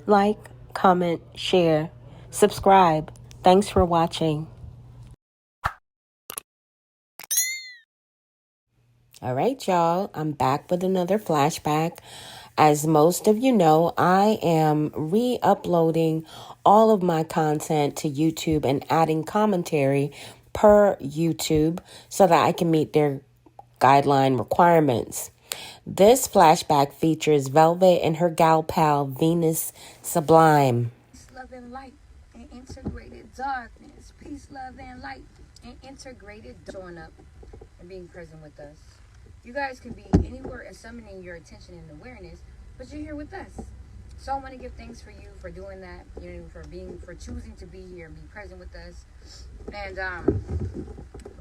like, comment, share, subscribe. Thanks for watching. All right, y'all, I'm back with another flashback. As most of you know, I am re-uploading all of my content to YouTube and adding commentary per YouTube so that I can meet their guideline requirements. This flashback features Velvet and her gal pal, Venus Sublime. Peace, love, and light, and integrated darkness. Peace, love, and light, and integrated showing up and being present with us. You guys can be anywhere and summoning your attention and awareness, but you're here with us. So I want to give thanks for you for doing that, for choosing to be here and be present with us, and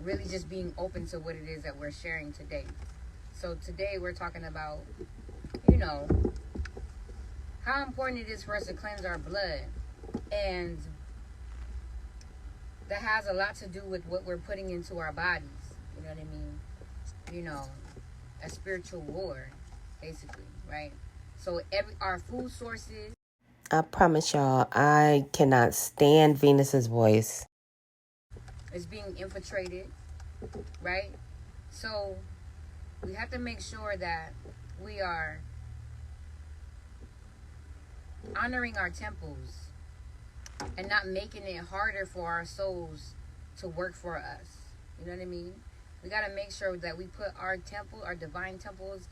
really just being open to what it is that we're sharing today. So today we're talking about, how important it is for us to cleanse our blood, and that has a lot to do with what we're putting into our bodies. You know what I mean? A spiritual war, basically, right? So our food sources. I promise y'all, I cannot stand Venus's voice. Is being infiltrated, right? So we have to make sure that we are honoring our temples and not making it harder for our souls to work for us. You know what I mean? We got to make sure that we put our divine temples,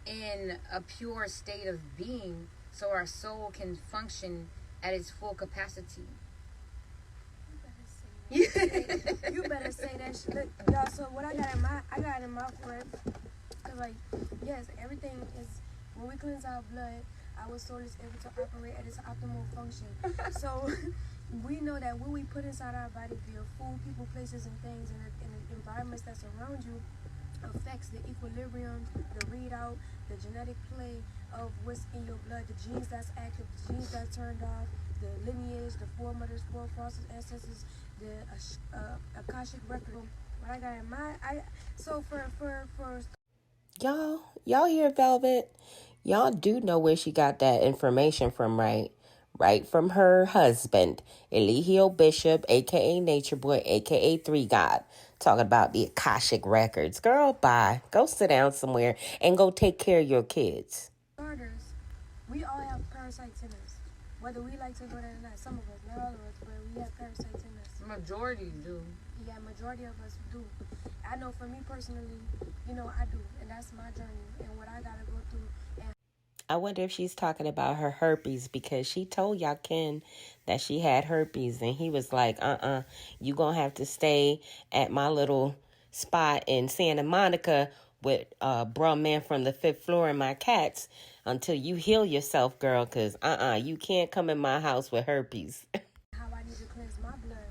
in a pure state of being so our soul can function at its full capacity. You better say that shit. Look, y'all, so what I got in my foot, cause yes, everything is, when we cleanse our blood, our soul is able to operate at its optimal function. So we know that what we put inside our body via food, people, places, and things, and the environments that surround you affects the equilibrium, the readout, the genetic play of what's in your blood, the genes that's active, the genes that's turned off, the lineage, the foremothers, forefathers, ancestors, the Akashic record. What I got in my, so for Y'all hear Velvet? Y'all do know where she got that information from, right? Right from her husband, Eligio Bishop, a.k.a. Nature Boy, a.k.a. Three God, talking about the Akashic Records. Girl, bye. Go sit down somewhere and go take care of your kids. starters, we all have parasites in us. Whether we like to know that or not, some of us, not all of us, but we have parasites in us. Majority do. Yeah, majority of us do. I know for me personally, I do. And that's my journey and what I got to go through. And I wonder if she's talking about her herpes, because she told y'all Ken that she had herpes, and he was like, you gonna have to stay at my little spot in Santa Monica with bruh man from the 5th floor and my cats until you heal yourself, girl, because you can't come in my house with herpes. how I need to cleanse my blood.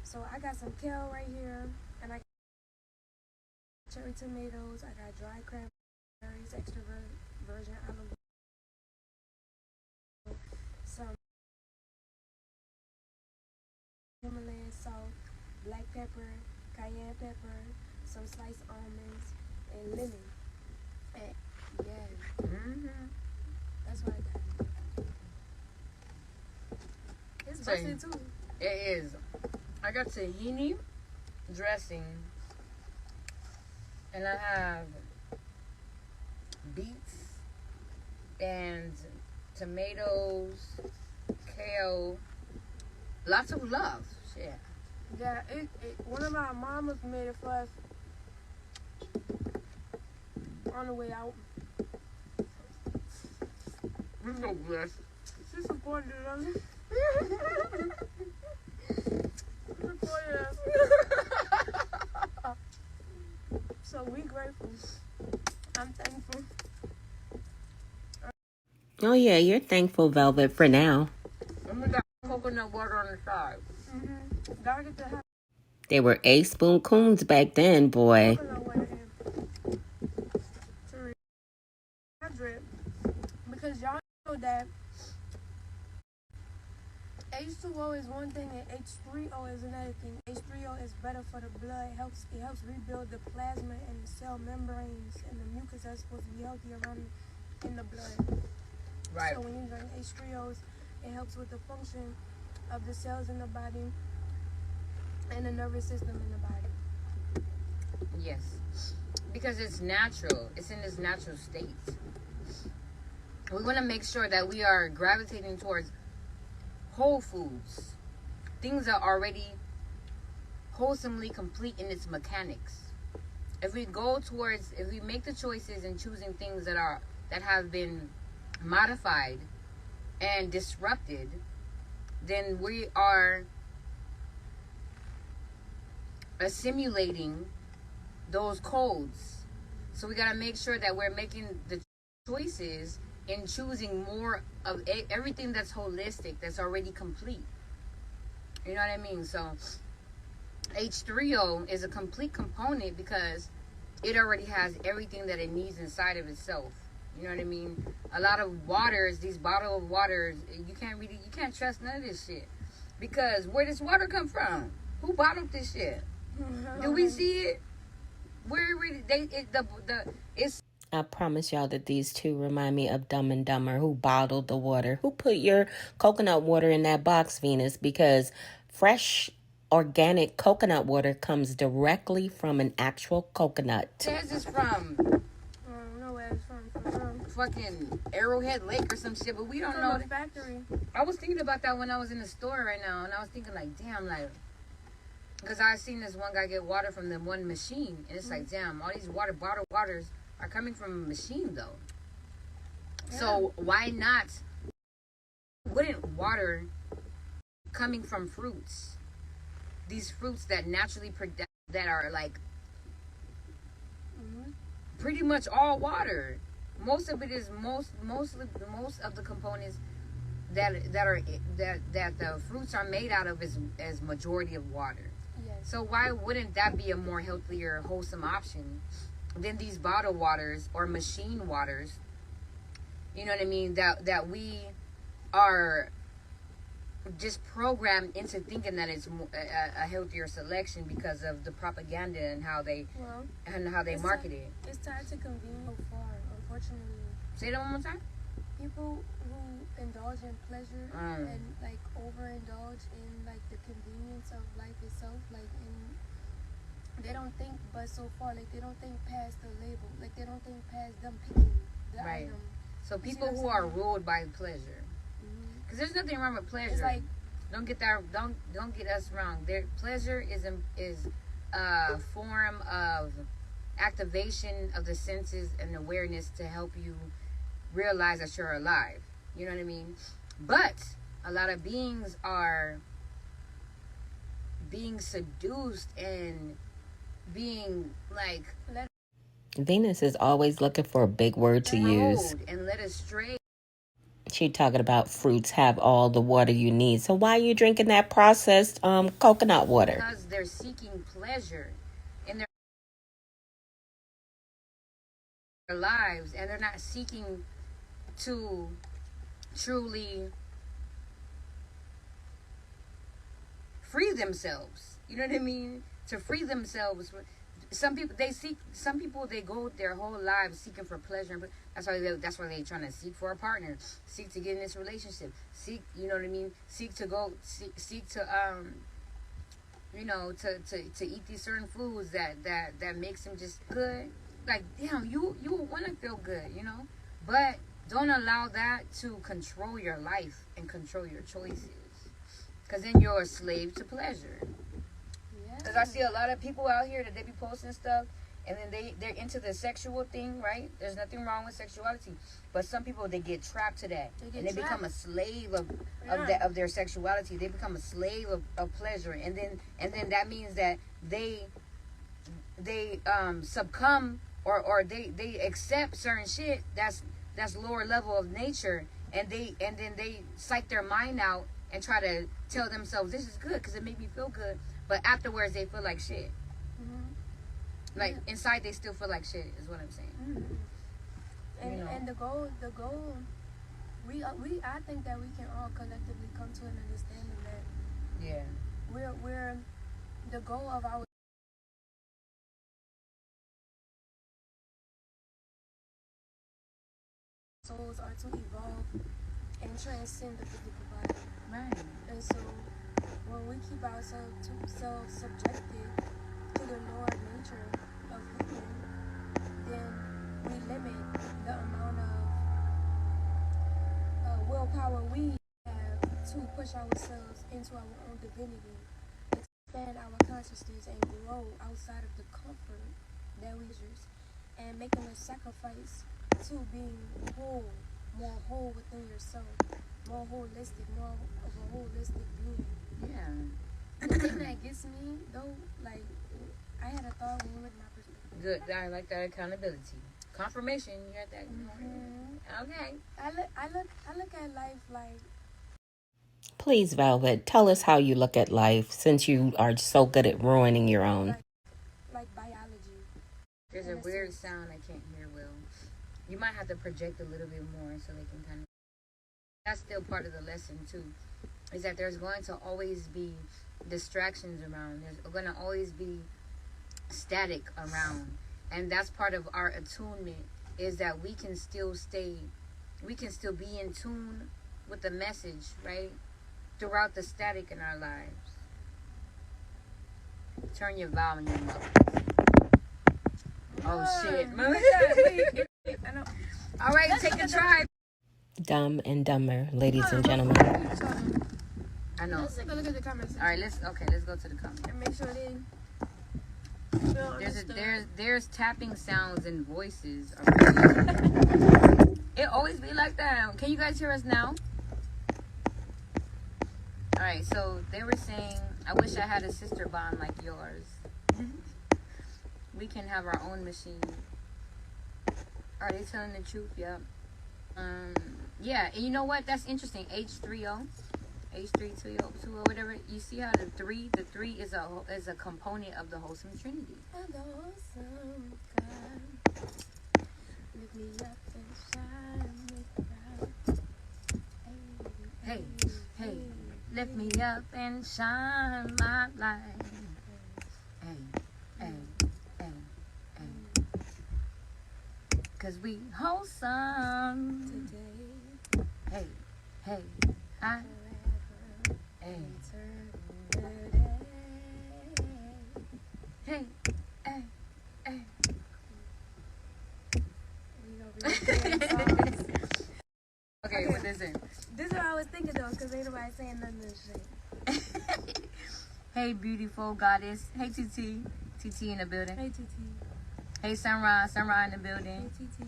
So I got some kale right here, and I got cherry tomatoes, I got dry cranberries, extra virgin olive oil, some Himalayan salt, black pepper, cayenne pepper, some sliced almonds, and lemon. And yeah, that's what I got. It's busting too. It is. I got tahini dressing, and I have beets and tomatoes, kale, lots of love. Shit. Yeah, one of my mamas made it for us on the way out. I'm so blessed. She supported us. So we grateful. I'm thankful. Oh yeah, you're thankful, Velvet, for now. And we got coconut water on the side. Gotta get the They were 8-spoon coons back then, boy. coconut water in to rehydrate, because y'all know that H2O is one thing and H3O is another thing. H3O is better for the blood. It helps rebuild the plasma and the cell membranes and the mucus that's supposed to be healthy around in the blood. Right. So when you drink H3Os, it helps with the function of the cells in the body and the nervous system in the body. Yes. Because it's natural. It's in its natural state. We want to make sure that we are gravitating towards whole foods. Things that are already wholesomely complete in its mechanics. If we make the choices in choosing things that have been modified and disrupted, then we are assimilating those codes. So we got to make sure that we're making the choices in choosing more of everything that's holistic, that's already complete. You know what I mean? So H3O is a complete component because it already has everything that it needs inside of itself. You know what I mean? A lot of waters, these bottled waters, you can't trust none of this shit. Because where does water come from? Who bottled this shit? Do we see it? I promise y'all that these two remind me of Dumb and Dumber. Who bottled the water? Who put your coconut water in that box, Venus? Because fresh organic coconut water comes directly from an actual coconut. Where's this from? I don't know where it's from. Fucking Arrowhead Lake or some shit, but we don't From know. a factory. I was thinking about that when I was in the store right now, and I was thinking like, damn, like, because I seen this one guy get water from the one machine, and it's like, damn, all these bottled waters are coming from a machine though. Yeah. So why not? Wouldn't water coming from fruits, these fruits that naturally produce, that are like pretty much all water. Most of it is most of the components that the fruits are made out of is majority of water. Yes. So why wouldn't that be a more healthier, wholesome option than these bottled waters or machine waters? You know what I mean? That we are just programmed into thinking that it's a healthier selection because of the propaganda and how they market it. It's tied to convenience so far, unfortunately. Say that one more time. People who indulge in pleasure and like overindulge in like the convenience of life itself, like they don't think but so far, like they don't think past the label, like they don't think past them picking the right. item. So people who are ruled by pleasure. Because there's nothing wrong with pleasure. It's like, don't get us wrong. Pleasure is a form of activation of the senses and awareness to help you realize that you're alive. You know what I mean? But a lot of beings are being seduced and being like Venus is always looking for a big word to use. And led astray. She talking about fruits have all the water you need. So why are you drinking that processed coconut water? Because they're seeking pleasure in their lives, and they're not seeking to truly free themselves. You know what I mean? To free themselves. Some people they go their whole lives seeking for pleasure, but that's why they're trying to seek for a partner, seek to get in this relationship, you know what I mean, seek to eat these certain foods that makes them just good. Like, damn, you want to feel good, you know, but don't allow that to control your life and control your choices, because then you're a slave to pleasure. Because I see a lot of people out here that they be posting stuff, and then they're into the sexual thing, right? There's nothing wrong with sexuality, but some people, they get trapped to that, and they become a slave of their sexuality. They become a slave of pleasure, and then that means that they succumb or they accept certain shit that's lower level of nature, and then they psych their mind out and try to tell themselves this is good because it made me feel good. But afterwards, they feel like shit. Like, inside, they still feel like shit, is what I'm saying. And the goal, I think that we can all collectively come to an understanding that we're the goal of our souls are to evolve and transcend the physical body. Right. And so when we keep ourselves subjected to the law of nature of human, then we limit the amount of willpower we have to push ourselves into our own divinity, expand our consciousness, and grow outside of the comfort that we use, and making a sacrifice to being whole, more whole within yourself, more holistic, more of a holistic being. Yeah. The thing that gets me though, like, I had a thought when we were in my perspective. Good. I like that accountability. Confirmation. You heard that? Okay. I look at life like. Please, Velvet, tell us how you look at life since you are so good at ruining your own. Like biology. There's a weird sound I can't hear well. You might have to project a little bit more so they can kind of. That's still part of the lesson too. Is that there's going to always be distractions around. There's going to always be static around, and that's part of our attunement. Is that we can still be in tune with the message, right? Throughout the static in our lives. Turn your volume up. Oh shit. All right, take a try. Dumb and Dumber, ladies and gentlemen. I know. Let's take a look at the comments. All right, let's go to the comments. And make sure they. There's tapping sounds and voices. It always be like that. Can you guys hear us now? All right, so they were saying, I wish I had a sister bond like yours. We can have our own machine. Are they telling the truth? Yep. Yeah, and you know what? That's interesting. H3O, H320 or whatever. You see how the three is a component of the wholesome Trinity. And the wholesome God, lift me up and shine me bright. Hey, hey, lift me up and shine my light. Hey, hey, hey, hey. 'Cause we wholesome Today, hey, hey, I, hey, hey, hey, hey. Okay, what is it? This is what I was thinking though, because ain't nobody saying none of this shit. Hey, beautiful goddess. Hey, TT. TT in the building. Hey, TT. Hey, Sunrise in the Hey, building. TT.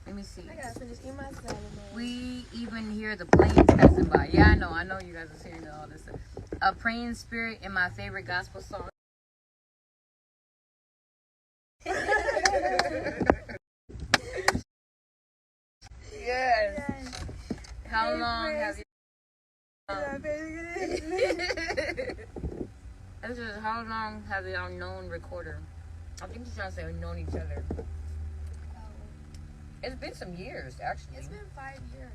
Let me see. I gotta finish eating my salad, man. We even hear the planes passing by. Yeah, I know you guys are hearing all this stuff. A praying spirit in my favorite gospel song. Yes. How long have you? This is how long have y'all known recorder? I think she's trying to say we've known each other. It's been some years, actually. It's been 5 years.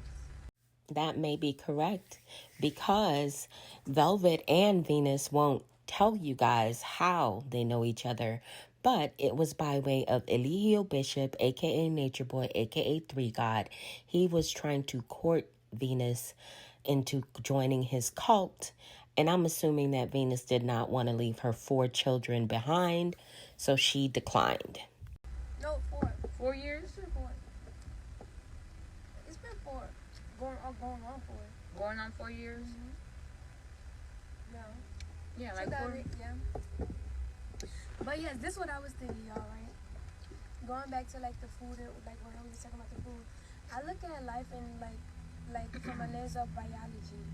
That may be correct because Velvet and Venus won't tell you guys how they know each other, but it was by way of Eligio Bishop, aka Nature Boy, aka 3 God. He was trying to court Venus into joining his cult, and I'm assuming that Venus did not want to leave her 4 children behind, so she declined. No, 4. 4 years? It's been 4. It's been 4. Going on 4. Going on 4 years? No. Yeah, like 4. Yeah. But yes, this is what I was thinking, y'all, right? Going back to like the food, like when I was talking about the food, I look at life in like from a lens of biology.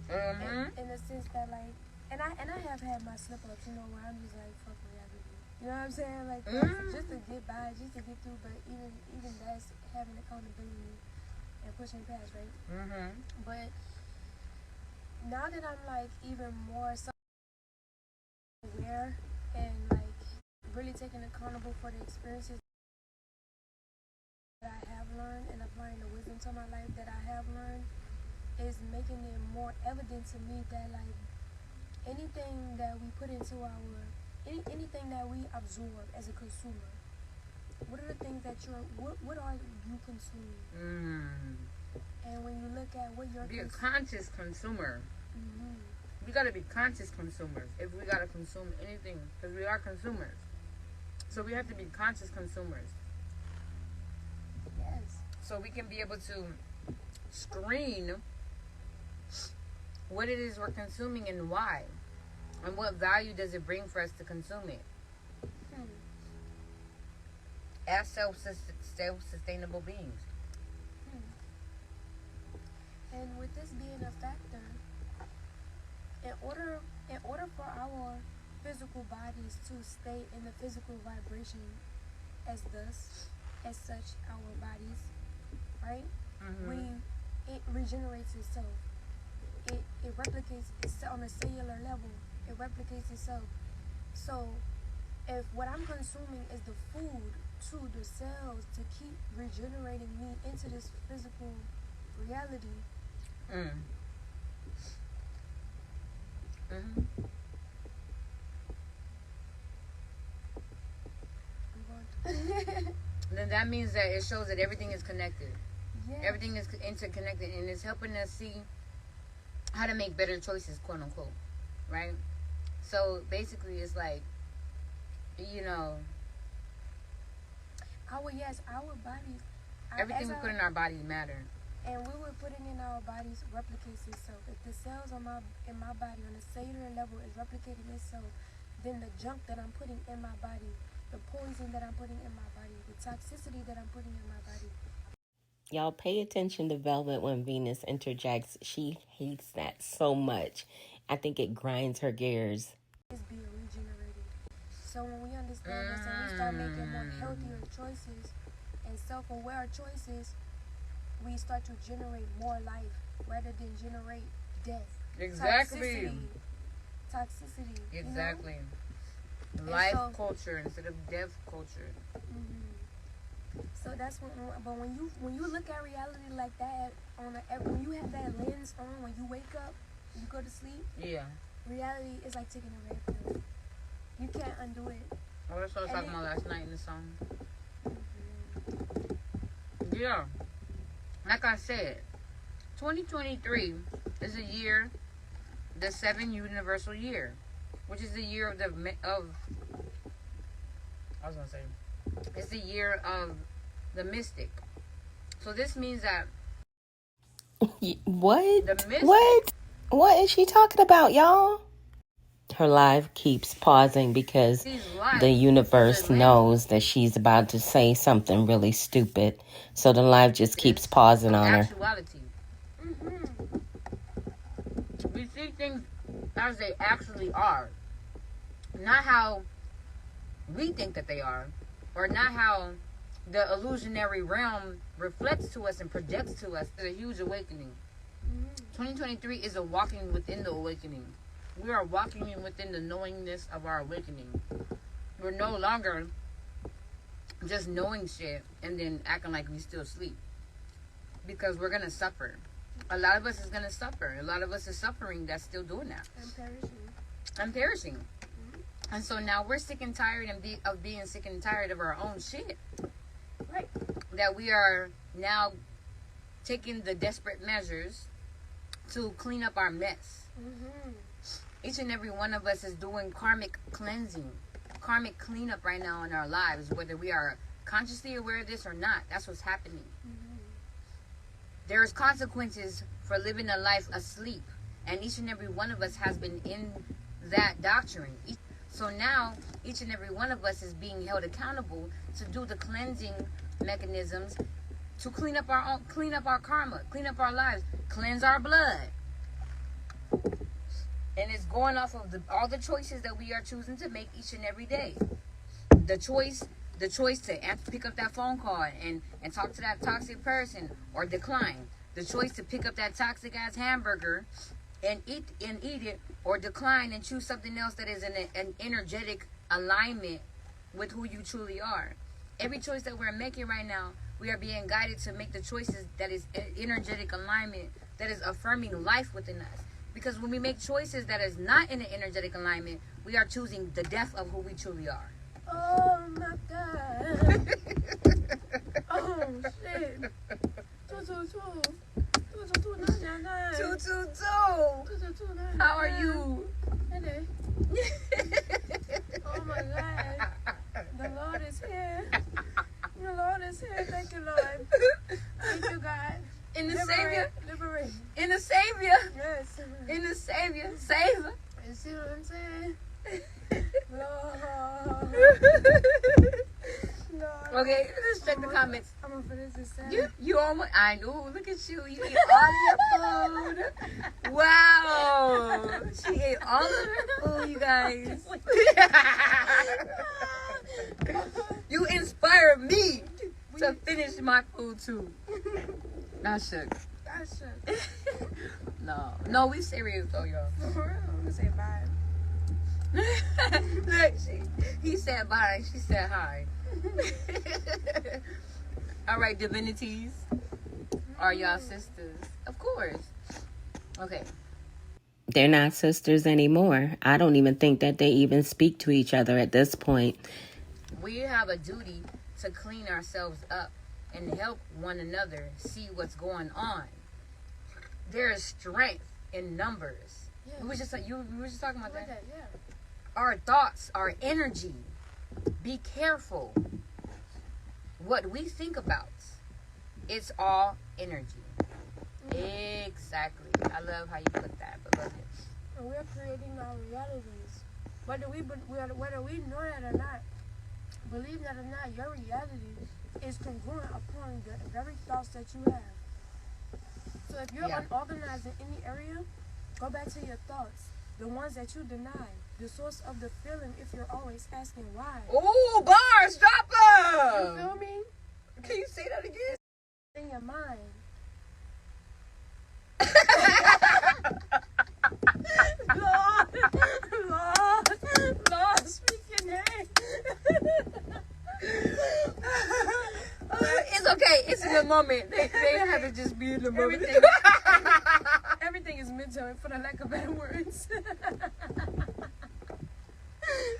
In the sense that like, and I have had my slip ups, where I'm just like fuck reality. You know what I'm saying? Like just to get by, just to get through. But even that's having accountability and pushing past, right? But now that I'm like even more aware and like really taking accountable for the experiences that I have learned and applying the wisdom to my life that I have learned, is making it more evident to me that like anything that we put into anything that we absorb as a consumer, what are the things that what are consuming. Mm. And when you look at what you're Be a conscious consumer. Mm-hmm. We gotta be conscious consumers if we gotta consume anything, because we are consumers. So we have to be conscious consumers. Yes. So we can be able to screen what it is we're consuming and why, and what value does it bring for us to consume it as self-sustainable beings. And with this being a factor, in order for our physical bodies to stay in the physical vibration as such our bodies, right? It regenerates itself. It replicates itself on a cellular level. It replicates itself. So if what I'm consuming is the food to the cells to keep regenerating me into this physical reality. Then that means that it shows that everything is connected. Yes. Everything is interconnected, and it's helping us see how to make better choices, quote unquote, right? So basically, it's like, our bodies. Everything we put in our bodies matter. And what we're putting in our bodies replicates itself. If the cells in my body on a cellular level is replicating itself, then the junk that I'm putting in my body, the poison that I'm putting in my body, the toxicity that I'm putting in my body. Y'all pay attention to Velvet when Venus interjects. She hates that so much. I think it grinds her gears. Is being regenerated. So when we understand this and we start making more healthier choices and self-aware choices, we start to generate more life rather than generate death. Exactly. Toxicity. Exactly. You know? Life culture instead of death culture. So that's but when you look at reality like that, when you have that lens on, when you wake up, you go to sleep. Yeah. Reality is like taking a red pill. You can't undo it. Oh, that's what I was talking about last night in the song. Yeah. Like I said, 2023 is a year, the 7 universal year, which is the year it's the year of the mystic. So this means that What? the mystic, What is she talking about, y'all? Her live keeps pausing because the universe knows that she's about to say something really stupid. So the live just keeps pausing on her. actuality. We see things as they actually are, not how we think that they are, or not how the illusionary realm reflects to us and projects to us. It's a huge awakening. 2023 is a walking within the awakening. We are walking within the knowingness of our awakening. We're no longer just knowing shit and then acting like we still sleep, because we're gonna suffer. A lot of us is gonna suffer. A lot of us is suffering that's still doing that. I'm perishing. And so now we're sick and tired of being sick and tired of our own shit. Right. That we are now taking the desperate measures to clean up our mess. Each and every one of us is doing karmic cleansing, karmic cleanup right now in our lives, whether we are consciously aware of this or not. That's what's happening. There's consequences for living a life asleep, and each and every one of us has been in that doctrine. So now each and every one of us is being held accountable to do the cleansing mechanisms to clean up our karma, clean up our lives, cleanse our blood. And it's going off of all the choices that we are choosing to make each and every day. The choice to pick up that phone call and talk to that toxic person or decline. The choice to pick up that toxic ass hamburger and eat it, or decline and choose something else that is in an energetic alignment with who you truly are. Every choice that we're making right now, we are being guided to make the choices that is energetic alignment, that is affirming life within us. Because when we make choices that is not in an energetic alignment, we are choosing the death of who we truly are. Oh my God. Oh shit. are you? Oh my God. The Lord is here. The Lord is here. Thank you, Lord. Thank you, God. In the Savior. Liberate. In the Savior. Yes. In the Savior. Savior. You see what I'm saying? Lord. Lord. Okay, let's check the comments. I'm gonna finish this sentence. You almost, I know, look at you. You ate all your food. Wow. She ate all of her food, you guys. You inspired me to finish my food too. I shook. No, we serious though, y'all. For real. I'm gonna say bye. Look, he said bye. She said hi. All right, divinities. Are y'all sisters? Of course. Okay. They're not sisters anymore. I don't even think that they even speak to each other at this point. We have a duty to clean ourselves up and help one another see what's going on. There is strength in numbers. Yeah. We were just talking about that. Yeah. Our thoughts, our energy. Be careful what we think about. It's all energy. Exactly. I love how you put that, but love it. And we're creating our realities. Whether we know that or not, believe that or not, your reality is congruent upon the very thoughts that you have. So if you're unorganized in any area, go back to your thoughts. The ones that you deny. The source of the feeling if you're always asking why. Ooh, bars, drop You them! feel me? Can you say that again? In your mind. Lord, speak your name. It's okay. It's in the moment. They have to just be in the moment. Everything is mental, for the lack of better words.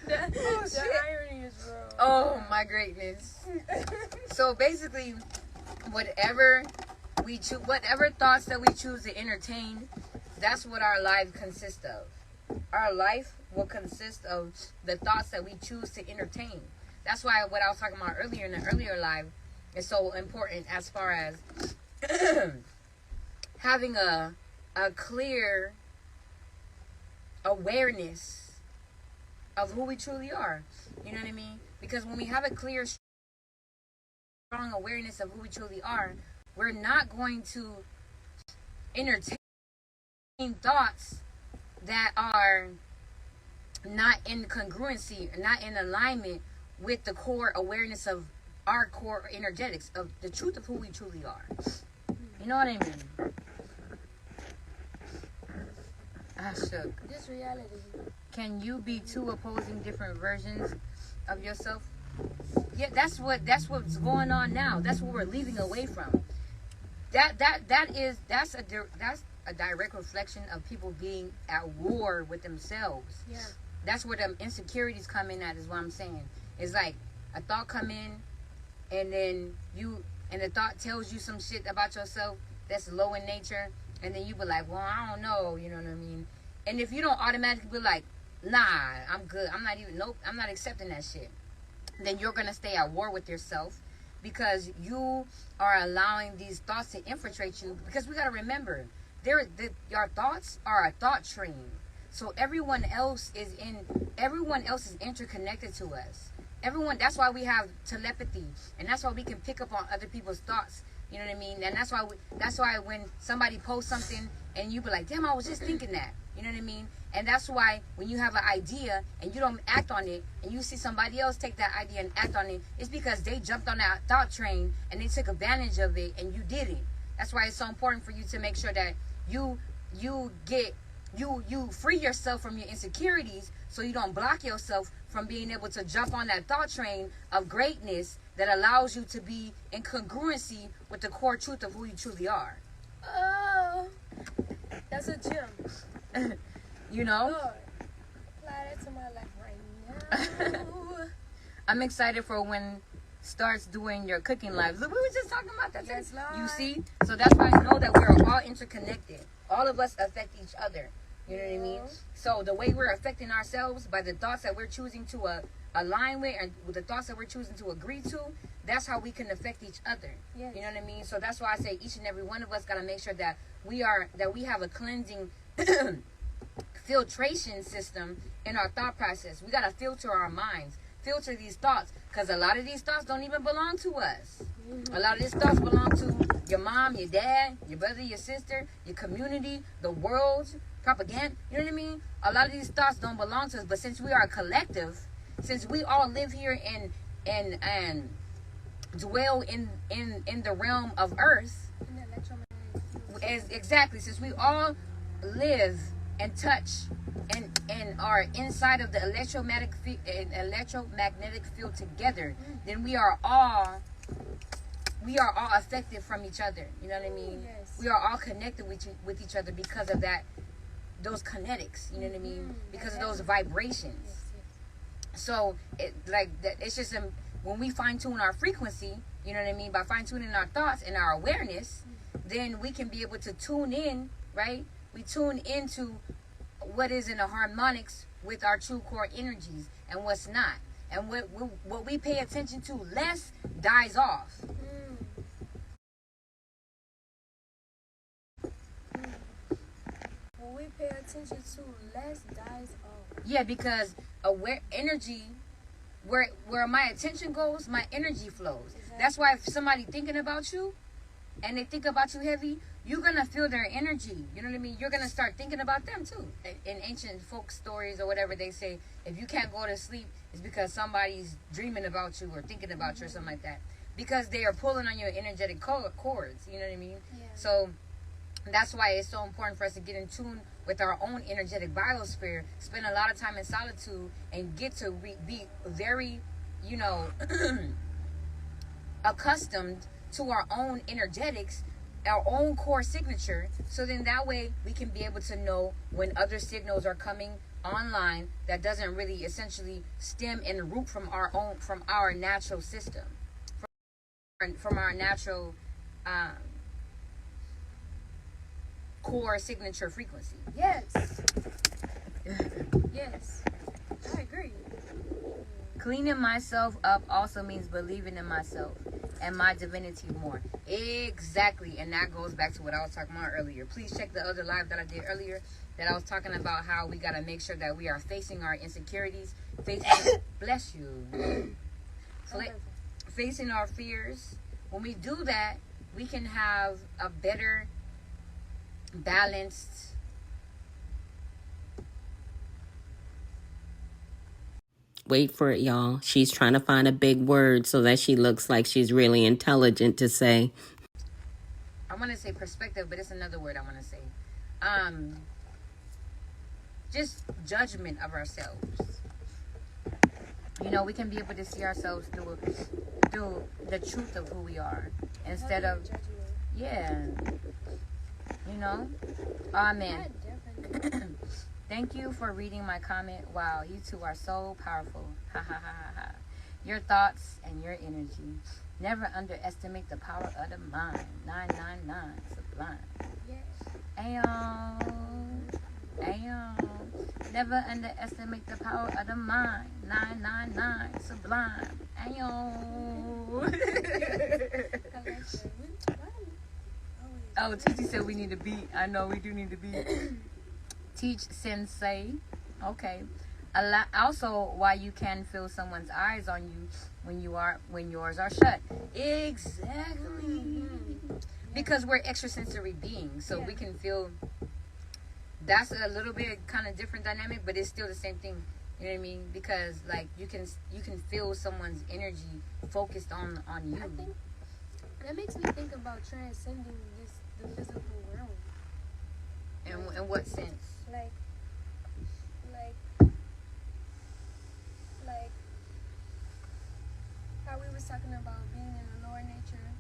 The irony is real. Oh my greatness. So basically, whatever thoughts that we choose to entertain, that's what our life consists of. Our life will consist of the thoughts that we choose to entertain. That's why what I was talking about earlier in the earlier live is so important as far as having a clear awareness of who we truly are. You know what I mean? Because when we have a clear, strong awareness of who we truly are, we're not going to entertain thoughts that are not in congruency, not in alignment with the core awareness of our core energetics, of the truth of who we truly are. You know what I mean? I shook. This reality. Can you be two opposing different versions of yourself? Yeah, that's what's going on now. That's what we're leaving away from. That's a direct reflection of people being at war with themselves. Yeah. That's where the insecurities come in at, is what I'm saying. It's like a thought come in, and then the thought tells you some shit about yourself that's low in nature, and then you be like, well, I don't know, you know what I mean? And if you don't automatically be like, nah, I'm good, I'm not accepting that shit, then you're going to stay at war with yourself, because you are allowing these thoughts to infiltrate you. Because we got to remember, your thoughts are a thought train. So everyone else is interconnected to us. That's why we have telepathy, and that's why we can pick up on other people's thoughts. You know what I mean? And that's why when somebody posts something and you be like, damn, I was just thinking that. You know what I mean? And that's why when you have an idea and you don't act on it, and you see somebody else take that idea and act on it, it's because they jumped on that thought train and they took advantage of it and you didn't. That's why it's so important for you to make sure that you free yourself from your insecurities, so you don't block yourself from being able to jump on that thought train of greatness that allows you to be in congruency with the core truth of who you truly are. Oh, that's a gem. You know? Lord, apply that to my life right now. I'm excited for when starts doing your cooking lives. Look, we were just talking about that. Yes, Lord. You see? So that's why I know that we're all interconnected. All of us affect each other. You know what I mean? So the way we're affecting ourselves by the thoughts that we're choosing to align with, and with the thoughts that we're choosing to agree to, that's how we can affect each other. Yes. You know what I mean? So that's why I say each and every one of us got to make sure that we have a cleansing filtration system in our thought process. We got to filter our minds, filter these thoughts, because a lot of these thoughts don't even belong to us. A lot of these thoughts belong to your mom, your dad, your brother, your sister, your community, the world, propaganda. You know what I mean? A lot of these thoughts don't belong to us, but since we are a collective, since we all live here and dwell in the realm of earth, exactly, since we all live and touch and are inside of the electromagnetic field together, then we are all affected from each other. You know what I mean? Yes. We are all connected with each other because of those kinetics. You know what I mean? Because of those vibrations. Yes. So it's just when we fine tune our frequency, you know what I mean, by fine tuning our thoughts and our awareness, then we can be able to tune in, right? We tune into what is in the harmonics with our true core energies and what's not. And what we pay attention to less dies off. What we pay attention to less dies off. Yeah, because where my attention goes, my energy flows. Exactly. That's why if somebody thinking about you and they think about you heavy, you're going to feel their energy. You know what I mean? You're going to start thinking about them too. In ancient folk stories or whatever, they say, if you can't go to sleep, it's because somebody's dreaming about you or thinking about you or something like that. Because they are pulling on your energetic cords. You know what I mean? Yeah. So that's why it's so important for us to get in tune with our own energetic biosphere, spend a lot of time in solitude, and get to be very, accustomed to our own energetics, our own core signature, so then that way we can be able to know when other signals are coming online that doesn't really essentially stem and root from our natural system, from our natural core signature frequency. Yes. Yes. I agree. Cleaning myself up also means believing in myself and my divinity more. Exactly. And that goes back to what I was talking about earlier. Please check the other live that I did earlier, that I was talking about how we got to make sure that we are facing our insecurities, bless you. Facing our fears. When we do that, we can have a better balanced Wait for it, y'all. She's trying to find a big word so that she looks like she's really intelligent to say. I want to say perspective, but it's another word I want to say. Just judgment of ourselves. We can be able to see ourselves through the truth of who we are instead of Amen. Thank you for reading my comment. Wow, you two are so powerful. Ha ha ha ha ha. Your thoughts and your energy. Never underestimate the power of the mind. 999 sublime. Yes. Ayo. Never underestimate the power of the mind. 999 sublime. Ayo. Oh, Titi said we need a beat. I know we do need a beat. Teach sensei. Okay. Also, why you can feel someone's eyes on you when yours are shut. Exactly. Because we're extrasensory beings, so we can feel. That's a little bit kind of different dynamic, but it's still the same thing. You know what I mean? Because you can feel someone's energy focused on you. I think that makes me think about transcending the physical realm. In what sense? Like how we was talking about being in the lower nature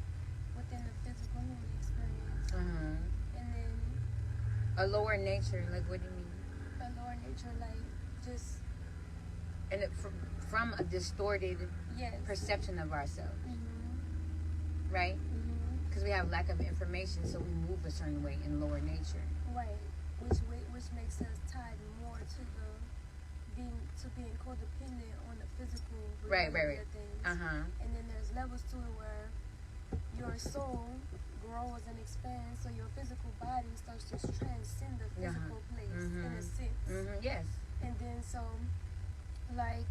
within the physical human experience. And then a lower nature, like what do you mean? A lower nature, like just and from a distorted perception of ourselves, right? Because we have lack of information, so we move a certain way in lower nature. Right. which makes us tied more to the being codependent on the physical reality of things. And then there's levels to it where your soul grows and expands, so your physical body starts to transcend the physical place in a sense. Yes. And then so, like,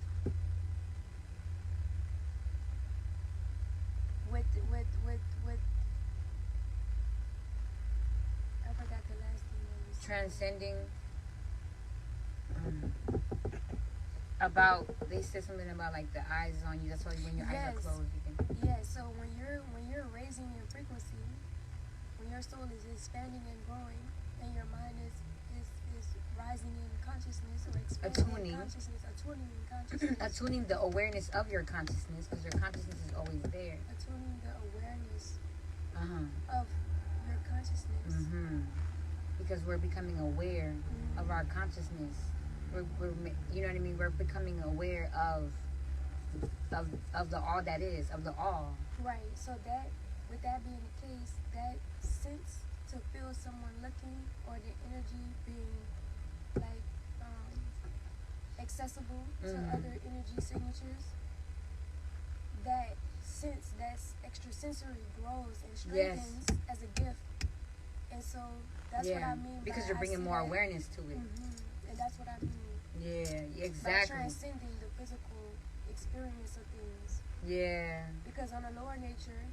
with I forgot the last thing that you said. Transcending. About, they said something about like the eyes on you. That's why when your eyes are closed, you can. Yeah. So when you're raising your frequency, when your soul is expanding and growing, and your mind is rising in consciousness or expanding in consciousness, attuning in consciousness, attuning the awareness of your consciousness, because your consciousness is always there. Attuning the awareness of your consciousness. Because we're becoming aware of our consciousness. We're you know what I mean? We're becoming aware of the all that is, of the all. Right. So that, with that being the case, that sense to feel someone looking, or the energy being like accessible to other energy signatures, that sense, that extrasensory grows and strengthens as a gift. And so that's what I mean. Because you're bringing more awareness to it. And that's what I mean. Yeah, exactly. By transcending the physical experience of things. Yeah. Because on a lower nature,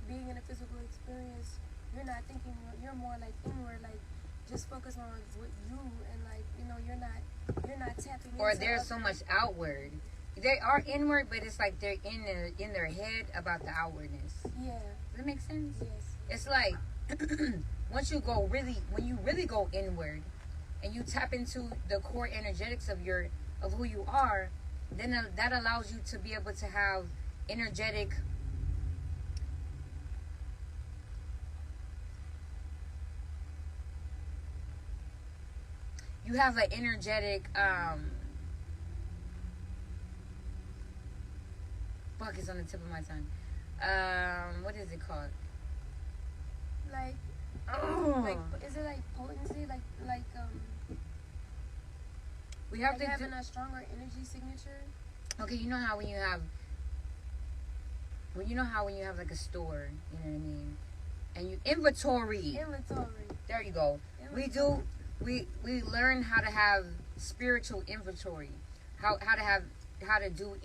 being in a physical experience, you're not thinking, you're more like inward, like just focus on what you, and like, you know, you're not tapping into. Or there's so much outward. They are inward, but it's like they're in their head about the outwardness. Yeah. Does that make sense? Yes. It's like when you really go inward, and you tap into the core energetics of who you are, then that allows you to be able to have energetic fuck, it's on the tip of my tongue. What is it called? Like is it like potency, we have like to having a stronger energy signature? Okay, you know how when you have like a store, you know what I mean, and you inventory. There you go. Inventory. We learn how to have spiritual inventory, how to do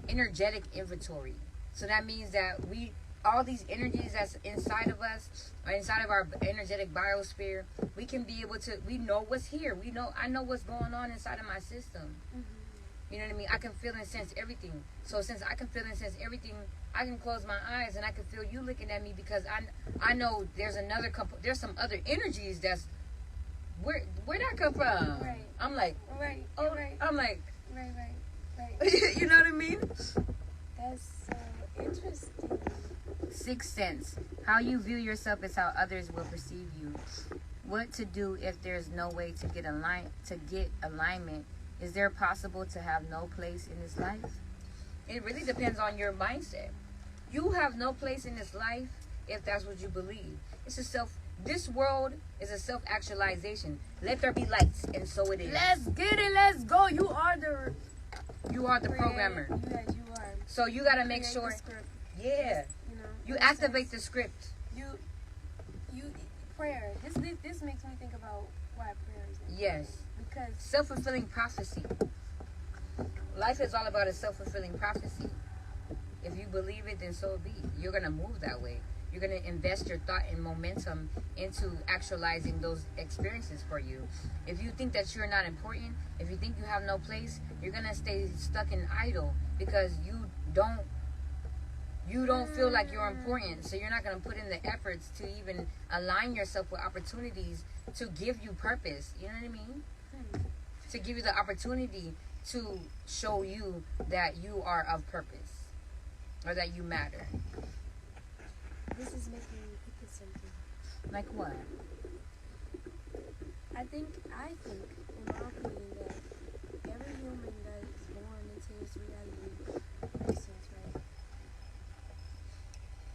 energetic inventory. So that means that all these energies that's inside of us, or inside of our energetic biosphere, we can be able to, we know what's here. I know what's going on inside of my system. You know what I mean? I can feel and sense everything. So since I can feel and sense everything, I can close my eyes and I can feel you looking at me, because I know there's some other energies that's, where'd that come from? Right. I'm like, right. I'm like, right. You know what I mean? That's so interesting. Sixth sense. How you view yourself is how others will perceive you. What to do if there's no way to get alignment? Is there possible to have no place in this life? It really depends on your mindset. You have no place in this life if that's what you believe. This world is a self-actualization. Let there be lights, and so it is. Let's get it. Let's go. You are the programmer. Yes, you are. So you got to make sure. Yeah. You activate the script. You prayer. This makes me think about why prayer is important. Yes. Because self-fulfilling prophecy. Life is all about a self-fulfilling prophecy. If you believe it, then so be. You're going to move that way. You're going to invest your thought and momentum into actualizing those experiences for you. If you think that you're not important, if you think you have no place, you're going to stay stuck in idle, because you don't feel like you're important. So you're not going to put in the efforts to even align yourself with opportunities to give you purpose. You know what I mean? To give you the opportunity to show you that you are of purpose, or that you matter. This is making me think of something. Like what? I think, in my opinion, that every human that is born into this reality, in a sense, right,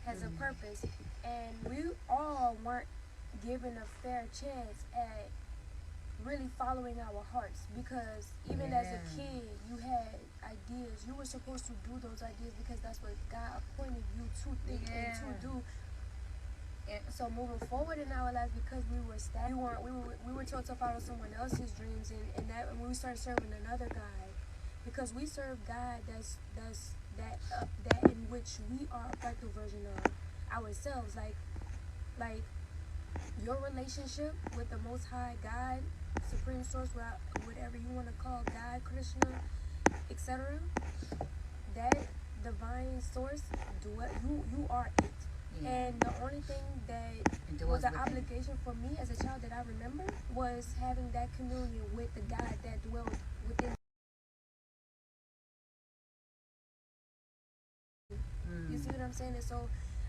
has a purpose, and we all weren't given a fair chance at really following our hearts, because even as a kid you had ideas. You were supposed to do those ideas because that's what God appointed you to think and to do. And so moving forward in our lives, because we were we were told to follow someone else's dreams, and that when we started serving another God, because we serve God that in which we are a fractal version of ourselves, like your relationship with the Most High God, Supreme Source, whatever you want to call God, Krishna, etc. That divine source, you are it. And the only thing that was an obligation for me as a child that I remember was having that communion with the God that dwells within. You see what I'm saying? And so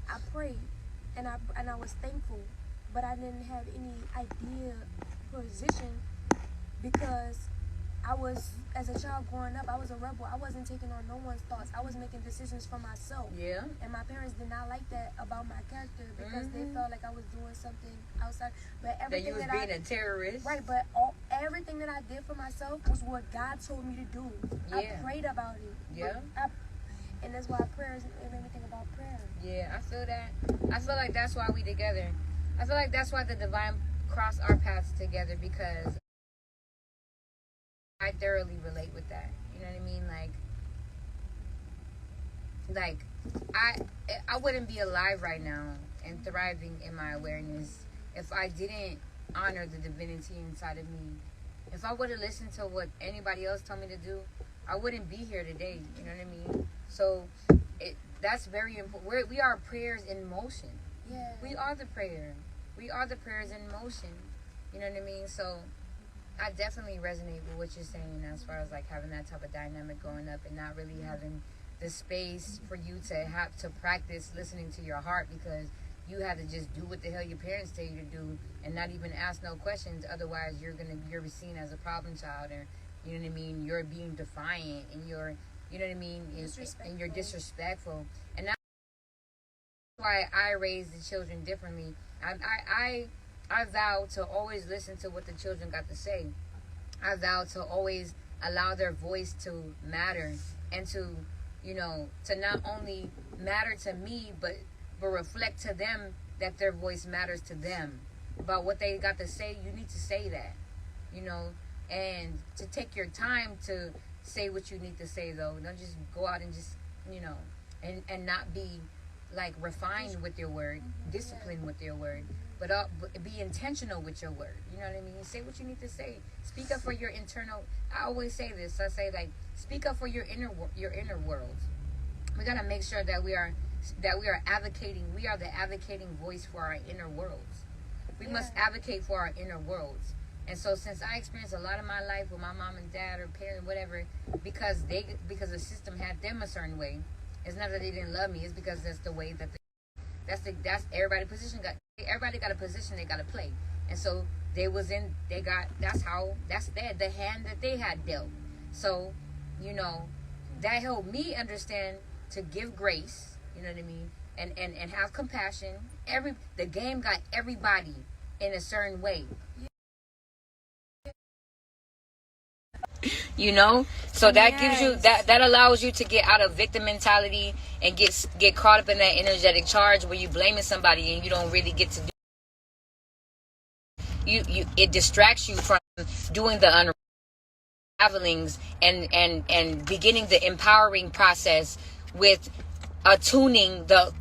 I prayed, and I was thankful, but I didn't have any idea position, because I was, as a child growing up, I was a rebel. I wasn't taking on no one's thoughts. I was making decisions for myself. Yeah. And my parents did not like that about my character, because they felt like I was doing something outside. But everything that you was being a terrorist. Right, but everything that I did for myself was what God told me to do. Yeah. I prayed about it. Yeah. And that's why prayers, it made me think about prayer. Yeah, I feel that. I feel like that's why we together. I feel like that's why the divine crossed our paths together, because I thoroughly relate with that. You know what I mean? Like I wouldn't be alive right now and thriving in my awareness if I didn't honor the divinity inside of me. If I would have listened to what anybody else told me to do, I wouldn't be here today. You know what I mean? So that's very important. We are prayers in motion. Yeah. We are the prayer. We are the prayers in motion. You know what I mean? So I definitely resonate with what you're saying as far as like having that type of dynamic growing up and not really having the space for you to have to practice listening to your heart, because you had to just do what the hell your parents tell you to do and not even ask no questions. Otherwise you're seen as a problem child, or you know what I mean, you're being defiant, and you're, you know what I mean, and you're disrespectful. And that's why I raise the children differently. I vow to always listen to what the children got to say. I vow to always allow their voice to matter, and to, you know, to not only matter to me, but reflect to them that their voice matters to them. About what they got to say, you need to say that, you know, and to take your time to say what you need to say, though. Don't just go out and just, you know, and not be like refined with your word, disciplined with your word, but be intentional with your word. You know what I mean? Say what you need to say. Speak up for your internal. I always say this. I say, like, speak up for your inner world. We gotta make sure that we are advocating. We are the advocating voice for our inner worlds. We must advocate for our inner worlds. And so, since I experienced a lot of my life with my mom and dad or parent, whatever, because the system had them a certain way. It's not that they didn't love me. It's because that's the way that that's everybody position got. Everybody got a position they got to play, and so the hand that they had dealt. So, you know, that helped me understand to give grace. You know what I mean, and have compassion. The game got everybody in a certain way. You know, so that gives you that allows you to get out of victim mentality and get caught up in that energetic charge where you blaming somebody and you don't really get to do. It distracts you from doing the unravelings and beginning the empowering process with attuning the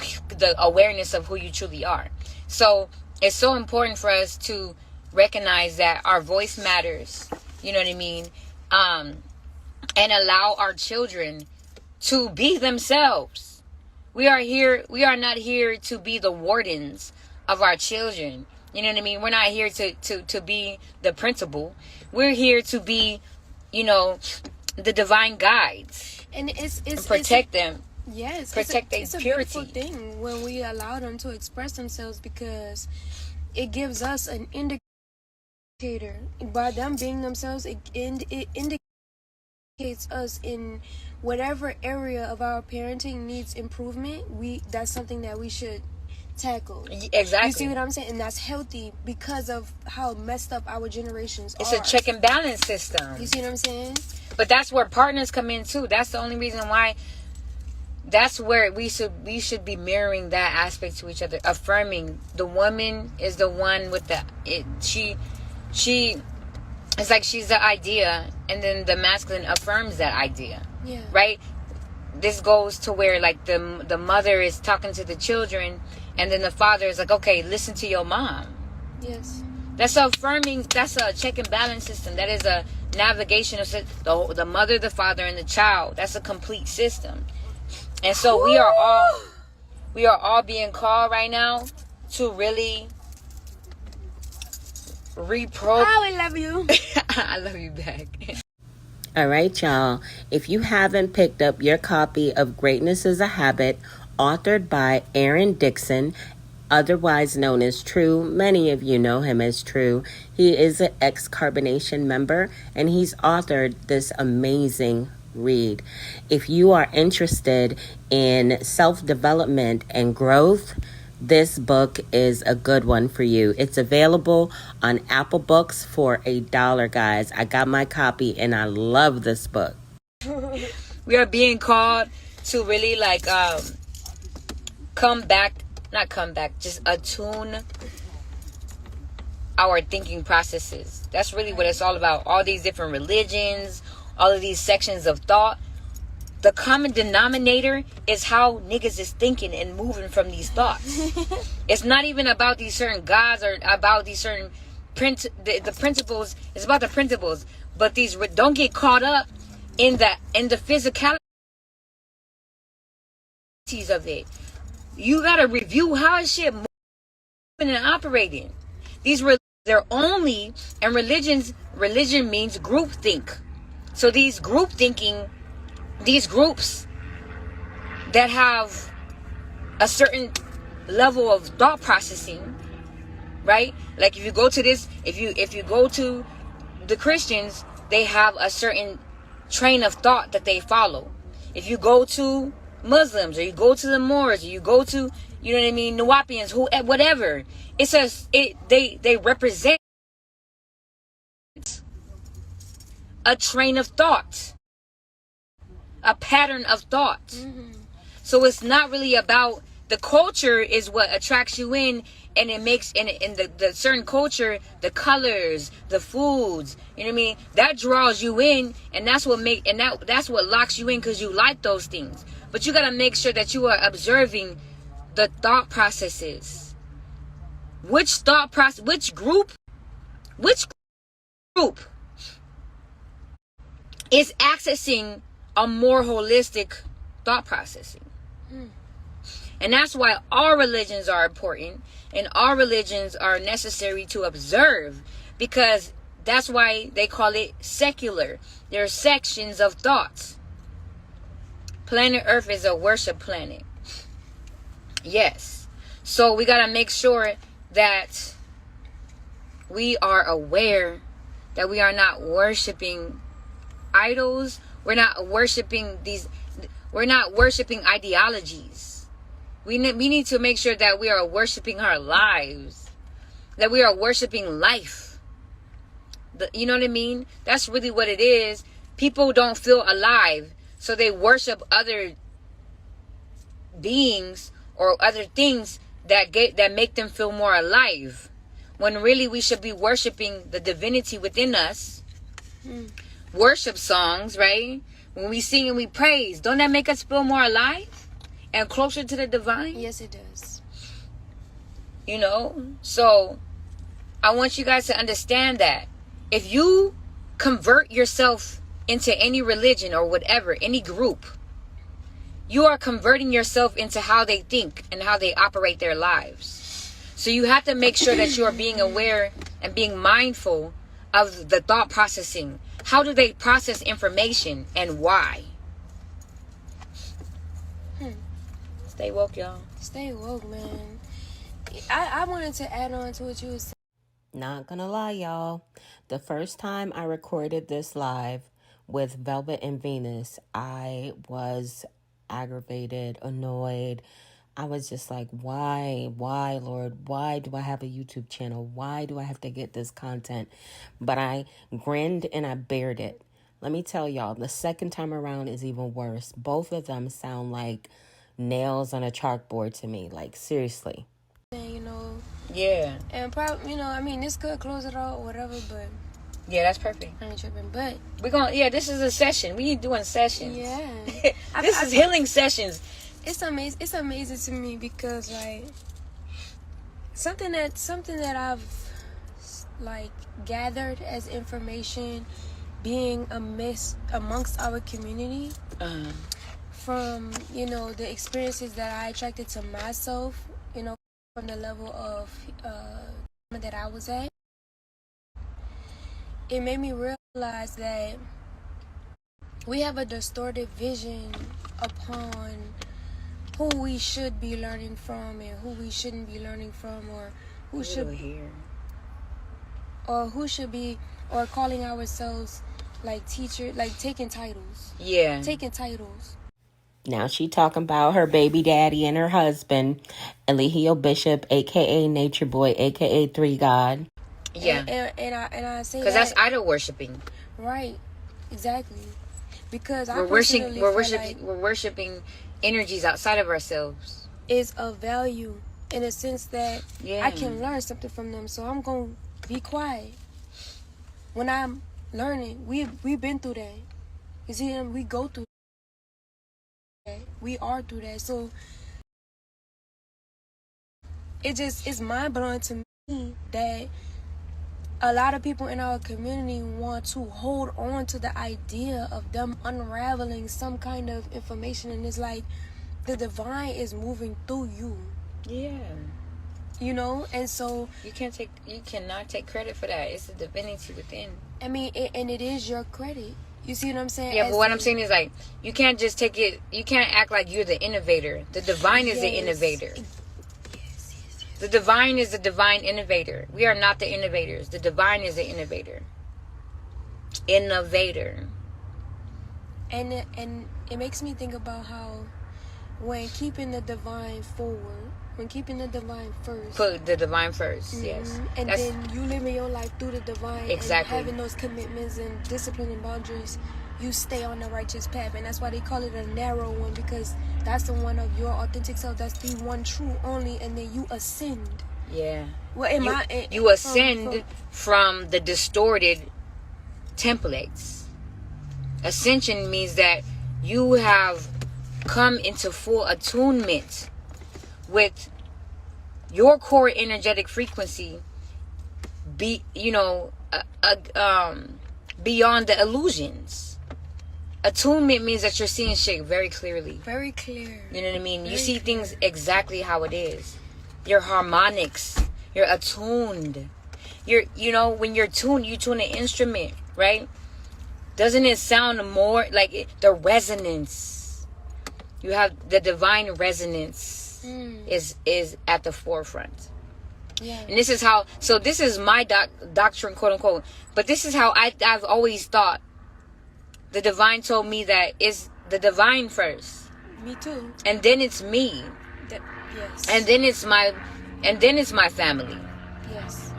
awareness of who you truly are. So it's so important for us to recognize that our voice matters. You know what I mean? And allow our children to be themselves. We are not here to be the wardens of our children. You know what I mean? We're not here to be the principal. We're here to be, you know, the divine guides. And it's protect them. Yes, protect their purity. It's a beautiful thing when we allow them to express themselves, because it gives us an indicator. By them being themselves, it indicates us in whatever area of our parenting needs improvement. That's something that we should tackled. Exactly. You see what I'm saying? And that's healthy because of how messed up our generations It's are. a check and balance system. You see what I'm saying? But that's where partners come in too. That's the only reason why. That's where we should be mirroring that aspect to each other, affirming. The woman is the one with she it's like she's the idea, and then the masculine affirms that idea. Yeah. Right? This goes to where like the mother is talking to the children, and then the father is like, okay, listen to your mom. Yes. That's affirming. That's a check and balance system. That is a navigation of the mother, the father, and the child. That's a complete system. And so we are all being called right now to really reprogram. I love you. I love you back. All right, y'all. If you haven't picked up your copy of Greatness is a Habit, authored by Aaron Dixon, otherwise known as True, many of you know him as True. He is an ex-Carbonation member, and he's authored this amazing read. If you are interested in self-development and growth, this book is a good one for you. It's available on Apple Books for $1, guys. I got my copy and I love this book. We are being called to really like just attune our thinking processes. That's really what it's all about. All these different religions, all of these sections of thought, the common denominator is how niggas is thinking and moving from these thoughts. It's not even about these certain gods or about these certain the principles. It's about the principles. But these don't get caught up in the physicalities of it. You gotta review how is shit moving and operating. They're only, and religion means groupthink. So these groups that have a certain level of thought processing, right? Like if you go to the Christians, they have a certain train of thought that they follow. If you go to Muslims, or you go to the Moors, or you go to, you know what I mean, Nuwapians, whatever, they represent a train of thought, a pattern of thought. Mm-hmm. So it's not really about the culture is what attracts you in, and it makes in the certain culture, the colors, the foods, you know what I mean, that draws you in, and that's what locks you in, because you like those things. But you got to make sure that you are observing the thought processes. Which group is accessing a more holistic thought processing. And that's why all religions are important, and all religions are necessary to observe, because that's why they call it secular. There are sections of thoughts. Planet Earth is a worship planet. Yes. So we got to make sure that we are aware that we are not worshiping idols. We're not worshiping ideologies. We need to make sure that we are worshiping our lives, that we are worshiping life. You know what I mean? That's really what it is. People don't feel alive, so they worship other beings or other things that make them feel more alive, when really we should be worshiping the divinity within us. Worship songs, right? When we sing and we praise, don't that make us feel more alive and closer to the divine? Yes, it does. You know? So I want you guys to understand that if you convert yourself into any religion or whatever, any group, you are converting yourself into how they think and how they operate their lives. So you have to make sure that you are being aware and being mindful of the thought processing. How do they process information, and why? Stay woke, y'all. Stay woke, man. I wanted to add on to what you was saying. Not gonna lie, y'all. The first time I recorded this live with Velvet and Venus, I was aggravated, annoyed. I was just like, why, Lord? Why do I have a YouTube channel? Why do I have to get this content? But I grinned and I bared it. Let me tell y'all, the second time around is even worse. Both of them sound like nails on a chalkboard to me. Like, seriously. You know, Yeah. and probably, you know, I mean, this could close it out or whatever, but Yeah, that's perfect. I ain't tripping. But We're going to, yeah, this is a session. We need doing sessions. yeah, This is healing sessions. it's amazing. It's amazing to me because like something that I've like gathered as information, being amongst our community, from, you know, the experiences that I attracted to myself, you know, from the level of that I was at. It made me realize that we have a distorted vision upon who we should be learning from and who we shouldn't be learning from, or who should be, or calling ourselves like teacher, like taking titles. Yeah. Taking titles. Now she talking about her baby daddy and her husband, Eligio Bishop, a.k.a. Nature Boy, a.k.a. Three God. Yeah. And I say because that's idol worshiping. Right. Exactly. Because we're worshiping energies outside of ourselves. Is of value in a sense that I can learn something from them, so I'm gonna be quiet. When I'm learning, we've been through that. You see, we go through that. We are through that. So it's mind blowing to me that a lot of people in our community want to hold on to the idea of them unraveling some kind of information, and it's like the divine is moving through you. Yeah. You know, and so you cannot take credit for that. It's the divinity within. I mean, and it is your credit. You see what I'm saying? Yeah, but what I'm saying is, like, you can't just take it. You can't act like you're the innovator. The divine is the innovator. The divine is the divine innovator. We are not the innovators. The divine is the innovator. Innovator. And it makes me think about how when keeping the divine forward, when keeping the divine first. Put the divine first, yes. And then you living your life through the divine. Exactly. And having those commitments and discipline and boundaries, you stay on the righteous path. And that's why they call it a narrow one, because that's the one of your authentic self. That's the one true only. And then you ascend. Yeah. Well, you ascend from the distorted templates. Ascension means that you have come into full attunement with your core energetic frequency, beyond the illusions. Attunement means that you're seeing shit very clearly. Very clear. You know what I mean? You see things exactly how it is. Your harmonics. You're attuned. When you're tuned, you tune an instrument, right? Doesn't it sound more like the resonance? You have the divine resonance is at the forefront. Yeah. And this is how, so this is my doctrine, quote unquote, but this is how I've always thought. The divine told me that it's the divine first. Me too. And then it's me. Yes. And then it's my family. Yes.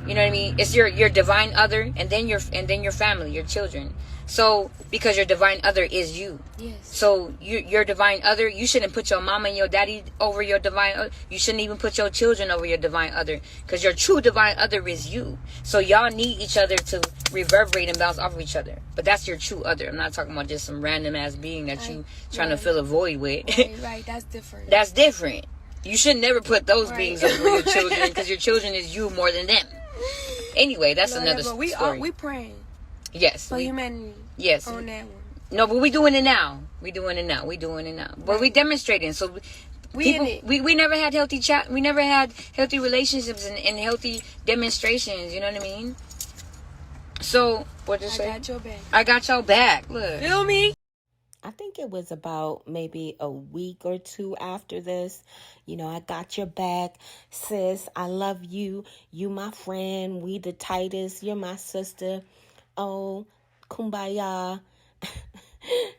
You know what I mean? It's your divine other, and then your family, your children. So because your divine other is you. Yes. So your divine other, you shouldn't put your mama and your daddy over your divine other. You shouldn't even put your children over your divine other, because your true divine other is you. So y'all need each other to reverberate and bounce off of each other. But that's your true other. I'm not talking about just some random ass being that you trying to fill a void with. Right. That's different. That's different. You should never put those beings over your children, because your children is you more than them. Anyway, that's another story. We praying. Yes. For humanity. Yes. On that one. No, but we doing it now. We doing it now. But we demonstrating. So we never had healthy chat. We never had healthy relationships and healthy demonstrations. You know what I mean? So what did you say? I got your back. I got your back. Look. Feel me? I think it was about maybe a week or two after this. I got your back, sis. I love you. You my friend. We the tightest. You're my sister. Oh, kumbaya.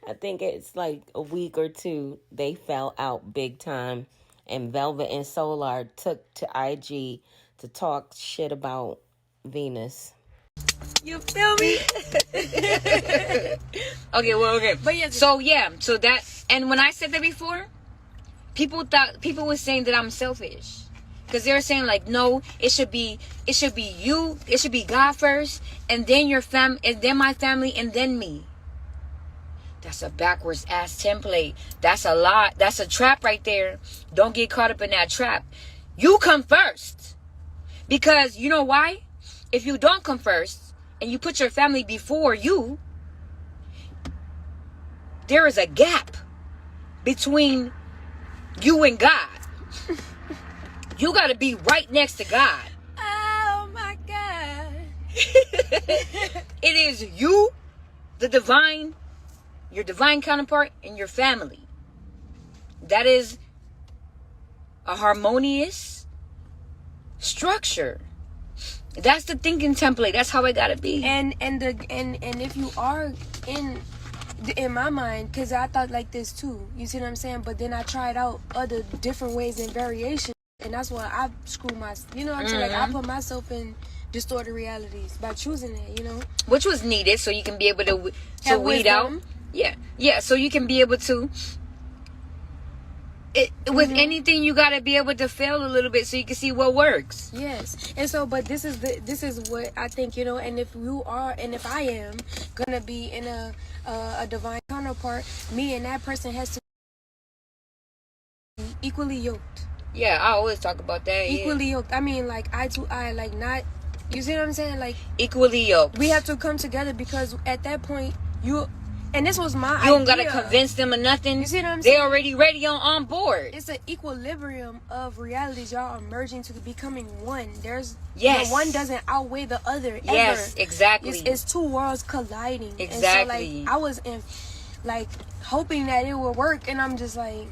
I think it's like a week or two, they fell out big time. And Velvet and Solar took to IG to talk shit about Venus. You feel me? Okay. But yes, So that, and when I said that before, people were saying that I'm selfish. Because they're saying like, no, it should be you, it should be God first, and then and then my family, and then me. That's a backwards ass template. That's a lot. That's a trap right there. Don't get caught up in that trap. You come first. Because you know why? If you don't come first and you put your family before you, there is a gap between you and God. You got to be right next to God. oh my God. It is you, the divine, your divine counterpart, and your family. That is a harmonious structure. That's the thinking template. That's how it gotta be. And if you are in my mind, because I thought like this too. You see what I'm saying? But then I tried out other different ways and variations, and that's why I screw my. You know what I'm saying? Like I put myself in distorted realities by choosing it. You know, which was needed so you can be able to Have weed out. wisdom. Yeah. So you can be able to. With anything, you gotta be able to fail a little bit so you can see what works. Yes, and so, but this is what I think, you know. And if you are, and if I am gonna be in a divine counterpart, me and that person has to be equally yoked. Yeah, I always talk about that. Equally yoked. I mean, like eye to eye, like not. You see what I'm saying? Like equally yoked. we have to come together because at that point you. And this was my idea. You don't gotta convince them of nothing. You see what I'm saying? They already ready on board. It's an equilibrium of realities. Y'all are merging to becoming one. There's yes. The one doesn't outweigh the other. Yes, ever. exactly. It's two worlds colliding. Exactly. And so, like, I was hoping that it would work, and I'm just like,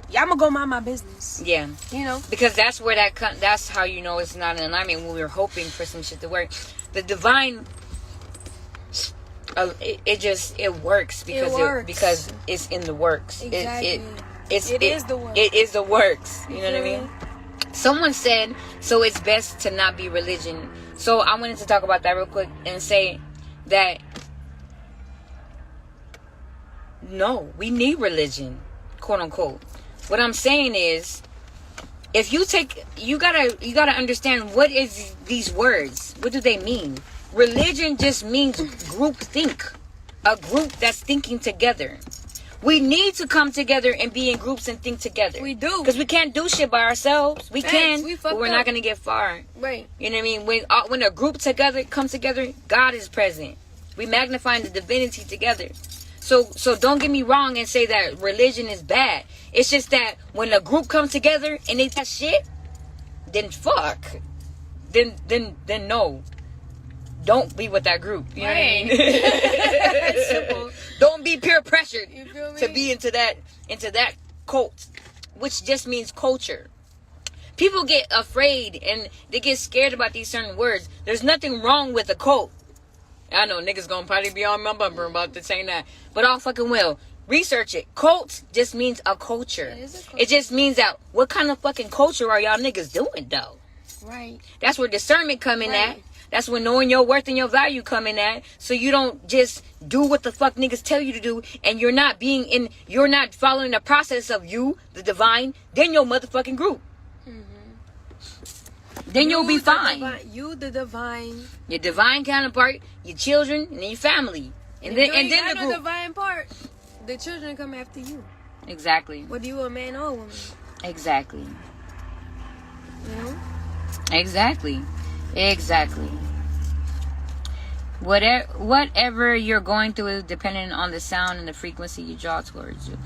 yeah, I'm gonna go mind my business. Yeah. You know, because that's where that's how you know it's not in alignment, when we're hoping for some shit to work. The divine. It works because it's in the works. Exactly. It is the works. It is the works. You know what I mean? Someone said, so it's best to not be religion. So I wanted to talk about that real quick and say that no, we need religion, quote unquote. What I'm saying is, if you gotta understand, what is these words? What do they mean? Religion just means group think. A group that's thinking together. We need to come together and be in groups and think together. We do. Because we can't do shit by ourselves. We can, but we're not going to get far. Right. You know what I mean? When a group comes together, God is present. We magnify the divinity together. So don't get me wrong and say that religion is bad. It's just that when a group comes together and they that shit, then fuck. Then no. Don't be with that group. You know what I mean? Simple. Don't be peer pressured to be into that cult, which just means culture. People get afraid and they get scared about these certain words. There's nothing wrong with a cult. I know niggas gonna probably be on my bumper about to saying that, but all fucking well. Research it. Cult just means a culture. It just means that what kind of fucking culture are y'all niggas doing though? Right. That's where discernment come in at. That's when knowing your worth and your value come in at. So you don't just do what the fuck niggas tell you to do, and you're not following the process of you, the divine, then your motherfucking group. Then you'll be fine. You the divine. Your divine counterpart, your children, and then your family. And then the group. The divine part. The children come after you. Exactly. Whether you a man or a woman. Exactly. You know? Exactly. Whatever you're going through is dependent on the sound and the frequency you draw towards you.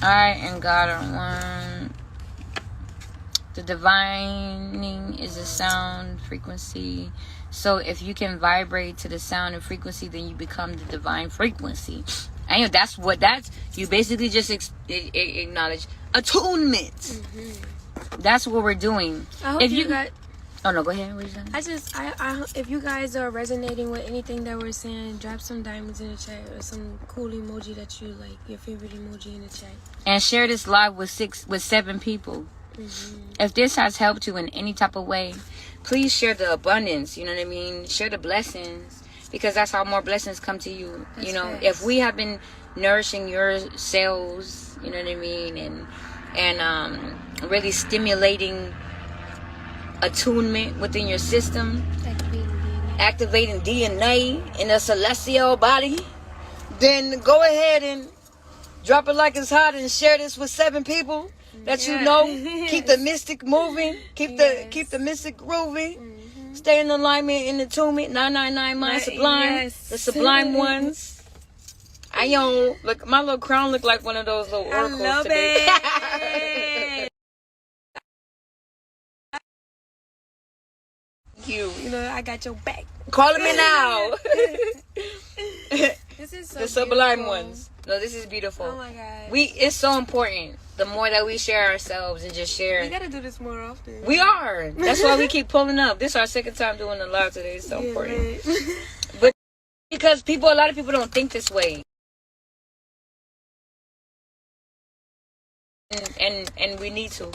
Alright, and God are one. The divining is a sound frequency. So if you can vibrate to the sound and frequency, then you become the divine frequency. And you basically just acknowledge attunement. That's what we're doing. I hope Oh no, go ahead. What you saying? I if you guys are resonating with anything that we're saying, drop some diamonds in the chat or some cool emoji that you like, your favorite emoji in the chat. And share this live with 7 people. If this has helped you in any type of way, please share the abundance. You know what I mean? Share the blessings, because that's how more blessings come to you. That's you know, facts. if we have been nourishing your cells, you know what I mean, and really stimulating attunement within your system, activating DNA in a celestial body, then go ahead and drop it like it's hot and share this with 7 people that you know. Keep the mystic moving. Keep the mystic grooving. Stay in alignment, in attunement. 999 mind sublime. The sublime ones. Look, my little crown look like one of those little oracles I love today. it. You know, I got your back. Calling me now. This is so The sublime beautiful. ones. No, this is beautiful. Oh my god. It's so important. The more that we share ourselves and just share. We gotta do this more often. We are. That's why we keep pulling up. This is our second time doing the live today. It's so important. But because a lot of people don't think this way. And we need to.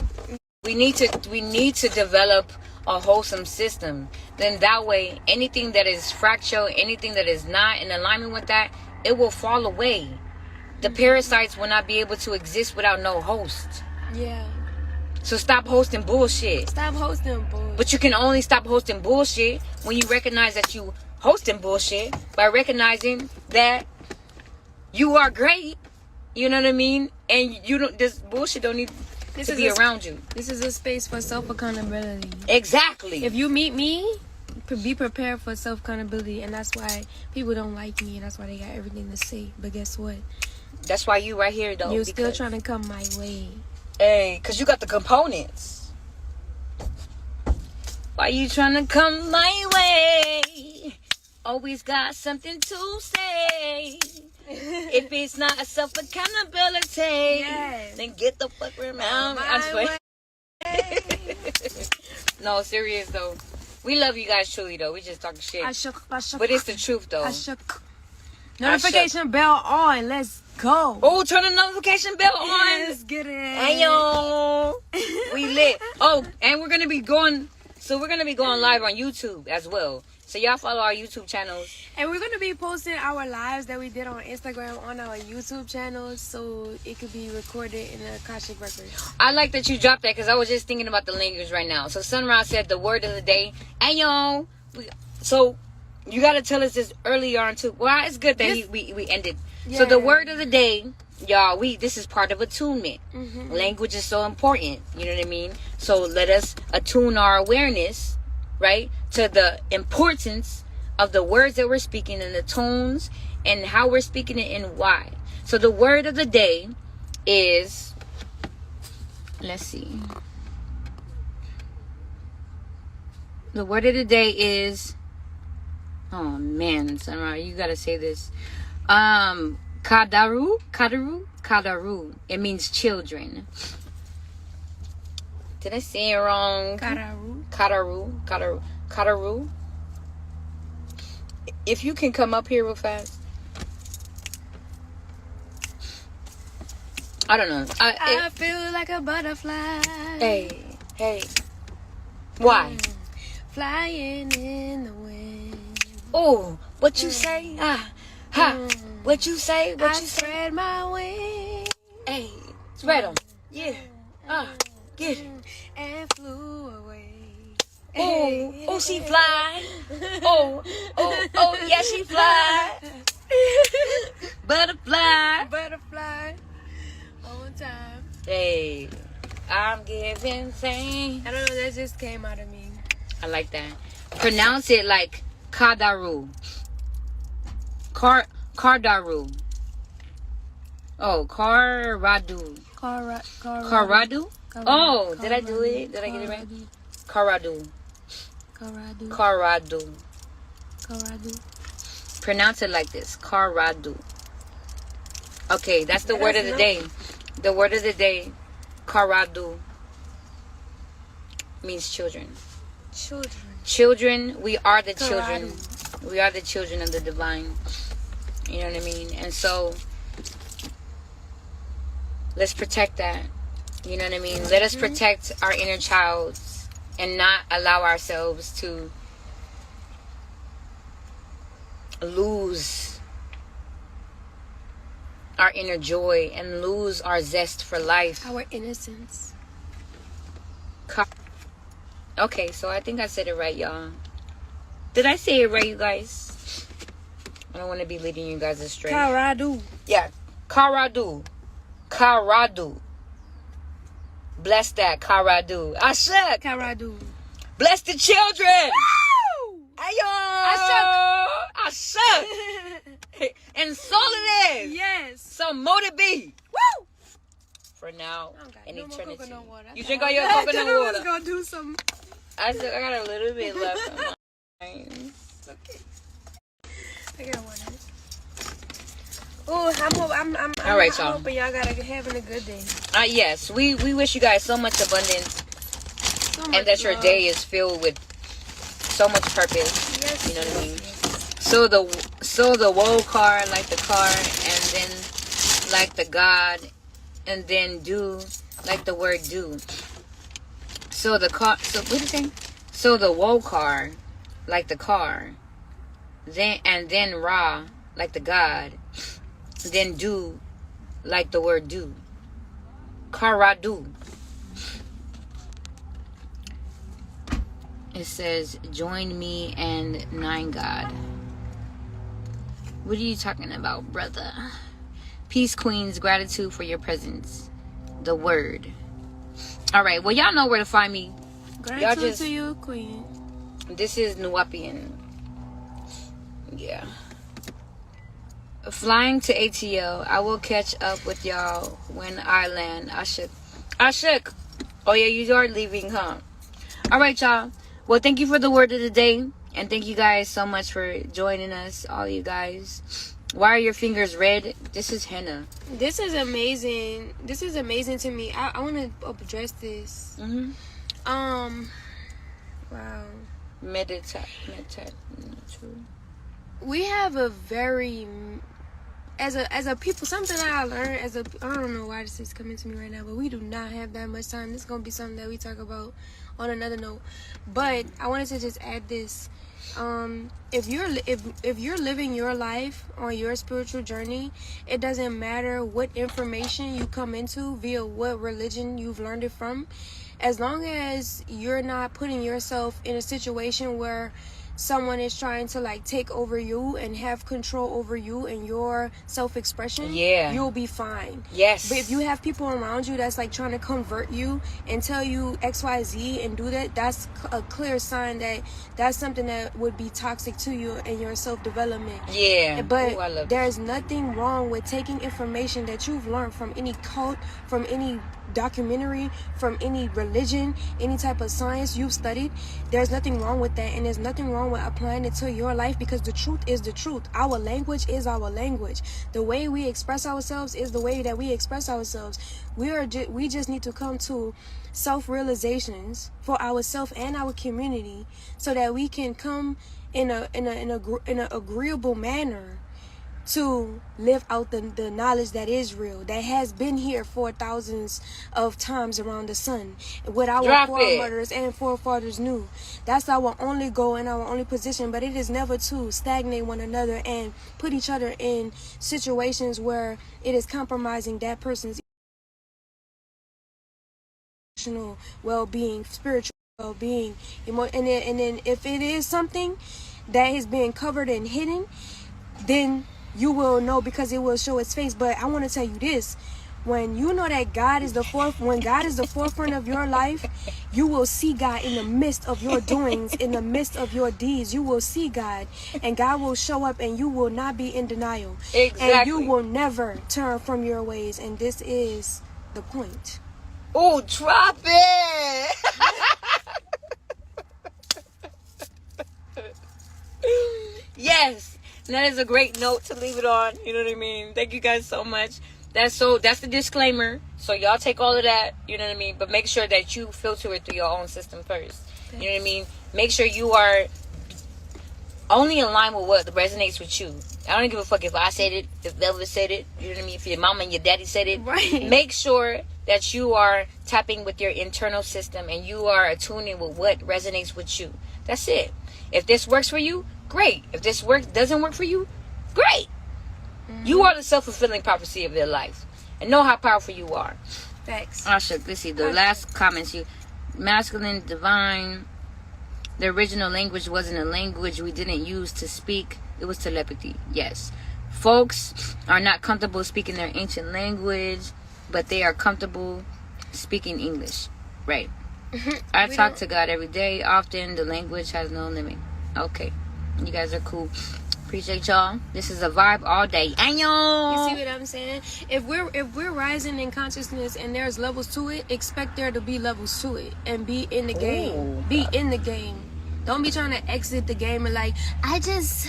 We need to develop a wholesome system. Then that way, anything that is fractal, anything that is not in alignment with that, it will fall away. The parasites will not be able to exist without no host. Yeah. So stop hosting bullshit. Stop hosting bullshit. But you can only stop hosting bullshit when you recognize that you hosting bullshit, by recognizing that you are great. You know what I mean? And this bullshit don't need to be around you. This is a space for self-accountability. Exactly. If you meet me, be prepared for self-accountability. And that's why people don't like me. And that's why they got everything to say. But guess what? That's why you right here, though. You're still trying to come my way. Hey, because you got the components. Why you trying to come my way? Always got something to say. If it's not a self-accountability, then get the fuck around. No, serious though. We love you guys truly though. We just talking shit. But it's the truth though. Notification bell on. Let's go. Oh, turn the notification bell on. Let's get it. Ayo. We lit. Oh, and we're gonna be going live on YouTube as well. So y'all follow our YouTube channels. And we're going to be posting our lives that we did on Instagram on our YouTube channel, so it could be recorded in the Akashic Records. I like that you dropped that, because I was just thinking about the language right now. So Sunrise said the word of the day. Ayo. So you got to tell us this earlier on too. Well, it's good that we ended. Yeah. So the word of the day, y'all, this is part of attunement. Mm-hmm. Language is so important. You know what I mean? So let us attune our awareness, right, to the importance of the words that we're speaking and the tones and how we're speaking it and why. So the word of the day is, let's see. The word of the day is, oh man, Sunra, you gotta say this. Kadaru. It means children. Did I say it wrong? Kadaru. If you can come up here real fast. I don't know. I feel like a butterfly. Hey. Why? Flying in the wind. Oh, what you say? What you say? I spread my wings. Hey, spread them. Yeah. Get it. And flew away. Oh, she fly. Oh, yeah, she fly. Butterfly. On time. Hey, I'm giving thanks. I don't know, that just came out of me. I like that. Pronounce it like Kadaru. Kardaru. Oh, Karadu. Karadu? Oh, did I do it? Did I get it right? Karadu. Pronounce it like this. Karadu. Okay, that's the word of the day. The word of the day, Karadu, means children. Children, we are the children. We are the children of the divine. You know what I mean? And so, let's protect that. You know what I mean? Let us protect our inner child and not allow ourselves to lose our inner joy and lose our zest for life. Our innocence. Okay, so I think I said it right, y'all. Did I say it right, you guys? I don't want to be leading you guys astray. Karadu. Yeah, Karadu. Karadu. Bless that, Karadu. Ashek. Karadu. Bless the children. Woo! Ayo. Ashek. And so it is. Yes. So mote it be. Woo! For now and no more eternity. coconut water. You drink all your coconut I water. was gonna do some. I got a little bit left on mine. I got one. Oh, I'm all right, y'all. I'm hoping y'all having a good day. Yes, we wish you guys so much abundance, So much and that your love. day is filled with so much purpose. Yes, You know what I mean? yes. So the woe car, like the car, and then like the God, and then do like the word do. So the car. So what do you say? So the woe car, like the car, then Ra, like the God, then do, like the word do. Karadu. It says, join me and 9 God. What are you talking about, brother? Peace, queens. Gratitude for your presence. The word. All right. Well, y'all know where to find me. Gratitude to you, queen. This is Nuwapian. Yeah. Flying to ATL. I will catch up with y'all when I land. Ashik. Oh, yeah, you are leaving, huh? All right, y'all. Well, thank you for the word of the day. And thank you guys so much for joining us, all you guys. Why are your fingers red? This is henna. This is amazing. This is amazing to me. I want to address this. Wow. Meditate. We have a very as a people, something that I learned I don't know why this is coming to me right now, but we do not have that much time. This is gonna be something that we talk about on another note. But I wanted to just add this. If you're living your life on your spiritual journey, it doesn't matter what information you come into via what religion you've learned it from, as long as you're not putting yourself in a situation where someone is trying to like take over you and have control over you and your self-expression, you'll be fine. Yes. But if you have people around you that's like trying to convert you and tell you XYZ and do that, that's a clear sign that that's something that would be toxic to you and your self-development. Yeah. But Ooh, there's nothing wrong with taking information that you've learned from any cult, from any documentary, from any religion, any type of science you've studied. There's nothing wrong with that, and there's nothing wrong with applying it to your life, because the truth is the truth. Our language is our language. The way we express ourselves is the way that we express ourselves. We just need to come to self-realizations for ourselves and our community, so that we can come in an agreeable manner to live out the knowledge that is real, that has been here for thousands of times around the sun, what our foremothers and forefathers knew. That's our only goal and our only position, but it is never to stagnate one another and put each other in situations where it is compromising that person's emotional well-being, spiritual well-being, and then if it is something that is being covered and hidden, then you will know, because it will show its face. But I want to tell you this: when you know that God is the forefront of your life, you will see God in the midst of your doings, in the midst of your deeds. You will see God, and God will show up, and you will not be in denial. Exactly. And you will never turn from your ways. And this is the point. Oh, drop it! Yes. And that is a great note to leave it on. You know what I mean? Thank you guys so much. That's the disclaimer. So y'all take all of that, you know what I mean? But make sure that you filter it through your own system first. You know what I mean? Make sure you are only in line with what resonates with you. I don't give a fuck if I said it, if Velvet said it, you know what I mean? If your mama and your daddy said it. Right. Make sure that you are tapping with your internal system and you are attuning with what resonates with you. That's it. If this works for you, great. If this doesn't work for you, great. You are the self-fulfilling prophecy of your life. And know how powerful you are. Facts. Ashok, let's see. The last comments. Masculine, divine. The original language wasn't a language we didn't use to speak. It was telepathy. Yes. Folks are not comfortable speaking their ancient language, but they are comfortable speaking English. Right. I talk to God every day. Often the language has no limit. Okay. You guys are cool. Appreciate y'all. This is a vibe all day. You see what I'm saying? If we're rising in consciousness and there's levels to it, expect there to be levels to it and be in the game. Ooh. Be in the game. Don't be trying to exit the game and like, I just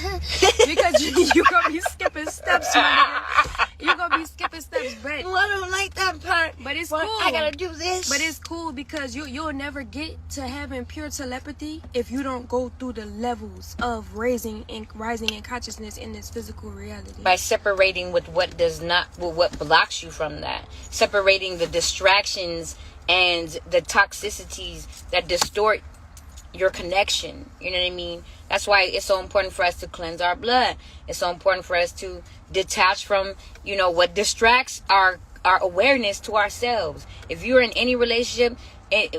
because you're gonna be skipping steps, my nigga. You're gonna be skipping steps, but I don't like that part. But it's Well, cool. I gotta do this. But it's cool because you'll never get to having pure telepathy if you don't go through the levels of rising in consciousness in this physical reality. By separating with what blocks you from that, separating the distractions and the toxicities that distort your connection. You know what I mean? That's why it's so important for us to cleanse our blood. It's so important for us to detach from, what distracts our awareness to ourselves. If you're in any relationship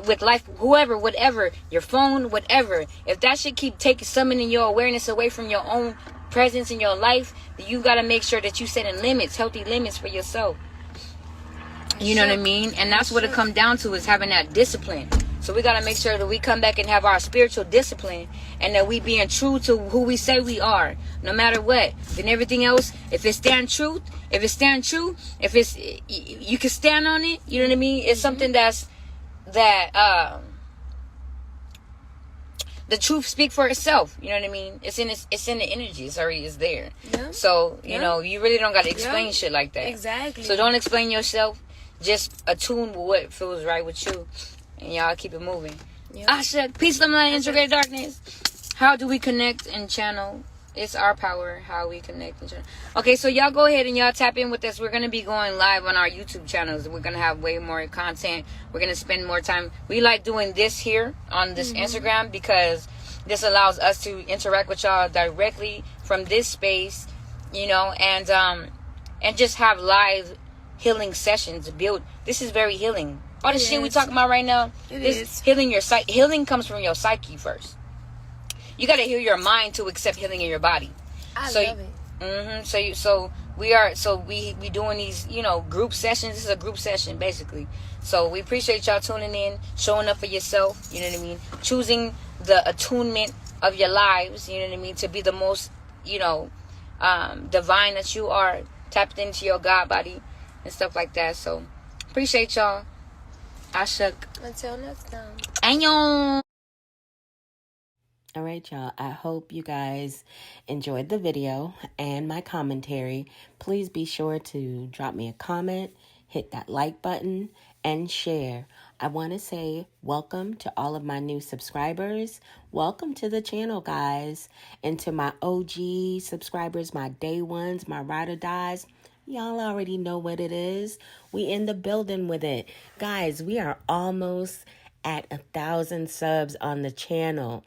with life, whoever, whatever, your phone, whatever, if that should keep summoning your awareness away from your own presence in your life, then you got to make sure that you setting limits, healthy limits for yourself. You know what I mean? And that's what it comes down to, is having that discipline. So we got to make sure that we come back and have our spiritual discipline, and that we being true to who we say we are, no matter what. Then everything else, if it's true, if it's, you can stand on it. You know what I mean? It's something that the truth speak for itself. You know what I mean? It's in the energy. It's there. Yeah. So, you really don't got to explain shit like that. Exactly. So don't explain yourself. Just attune with what feels right with you. And y'all keep it moving. Yep. Asha, peace, love, light, integrate darkness. How do we connect and channel? It's our power, how we connect and channel. Okay, so y'all go ahead and y'all tap in with us. We're going to be going live on our YouTube channels. We're going to have way more content. We're going to spend more time. We like doing this here on this Instagram because this allows us to interact with y'all directly from this space, and just have live healing sessions built. This is very healing. All the shit we talking about right now, healing your psyche. Healing comes from your psyche first. You got to heal your mind to accept healing in your body. I love it. So we doing these, group sessions. This is a group session basically. So we appreciate y'all tuning in, showing up for yourself. You know what I mean? Choosing the attunement of your lives. You know what I mean? To be the most, divine that you are, tapped into your God body and stuff like that. So appreciate y'all. Ashok. Until next time. Annyeong. All right, y'all. I hope you guys enjoyed the video and my commentary. Please be sure to drop me a comment, hit that like button, and share. I want to say welcome to all of my new subscribers. Welcome to the channel, guys. And to my OG subscribers, my day ones, my ride or dies. Y'all already know what it is. We in the building with it. Guys, we are almost at 1,000 subs on the channel.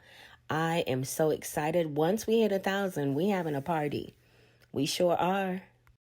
I am so excited. Once we hit 1,000, we having a party. We sure are.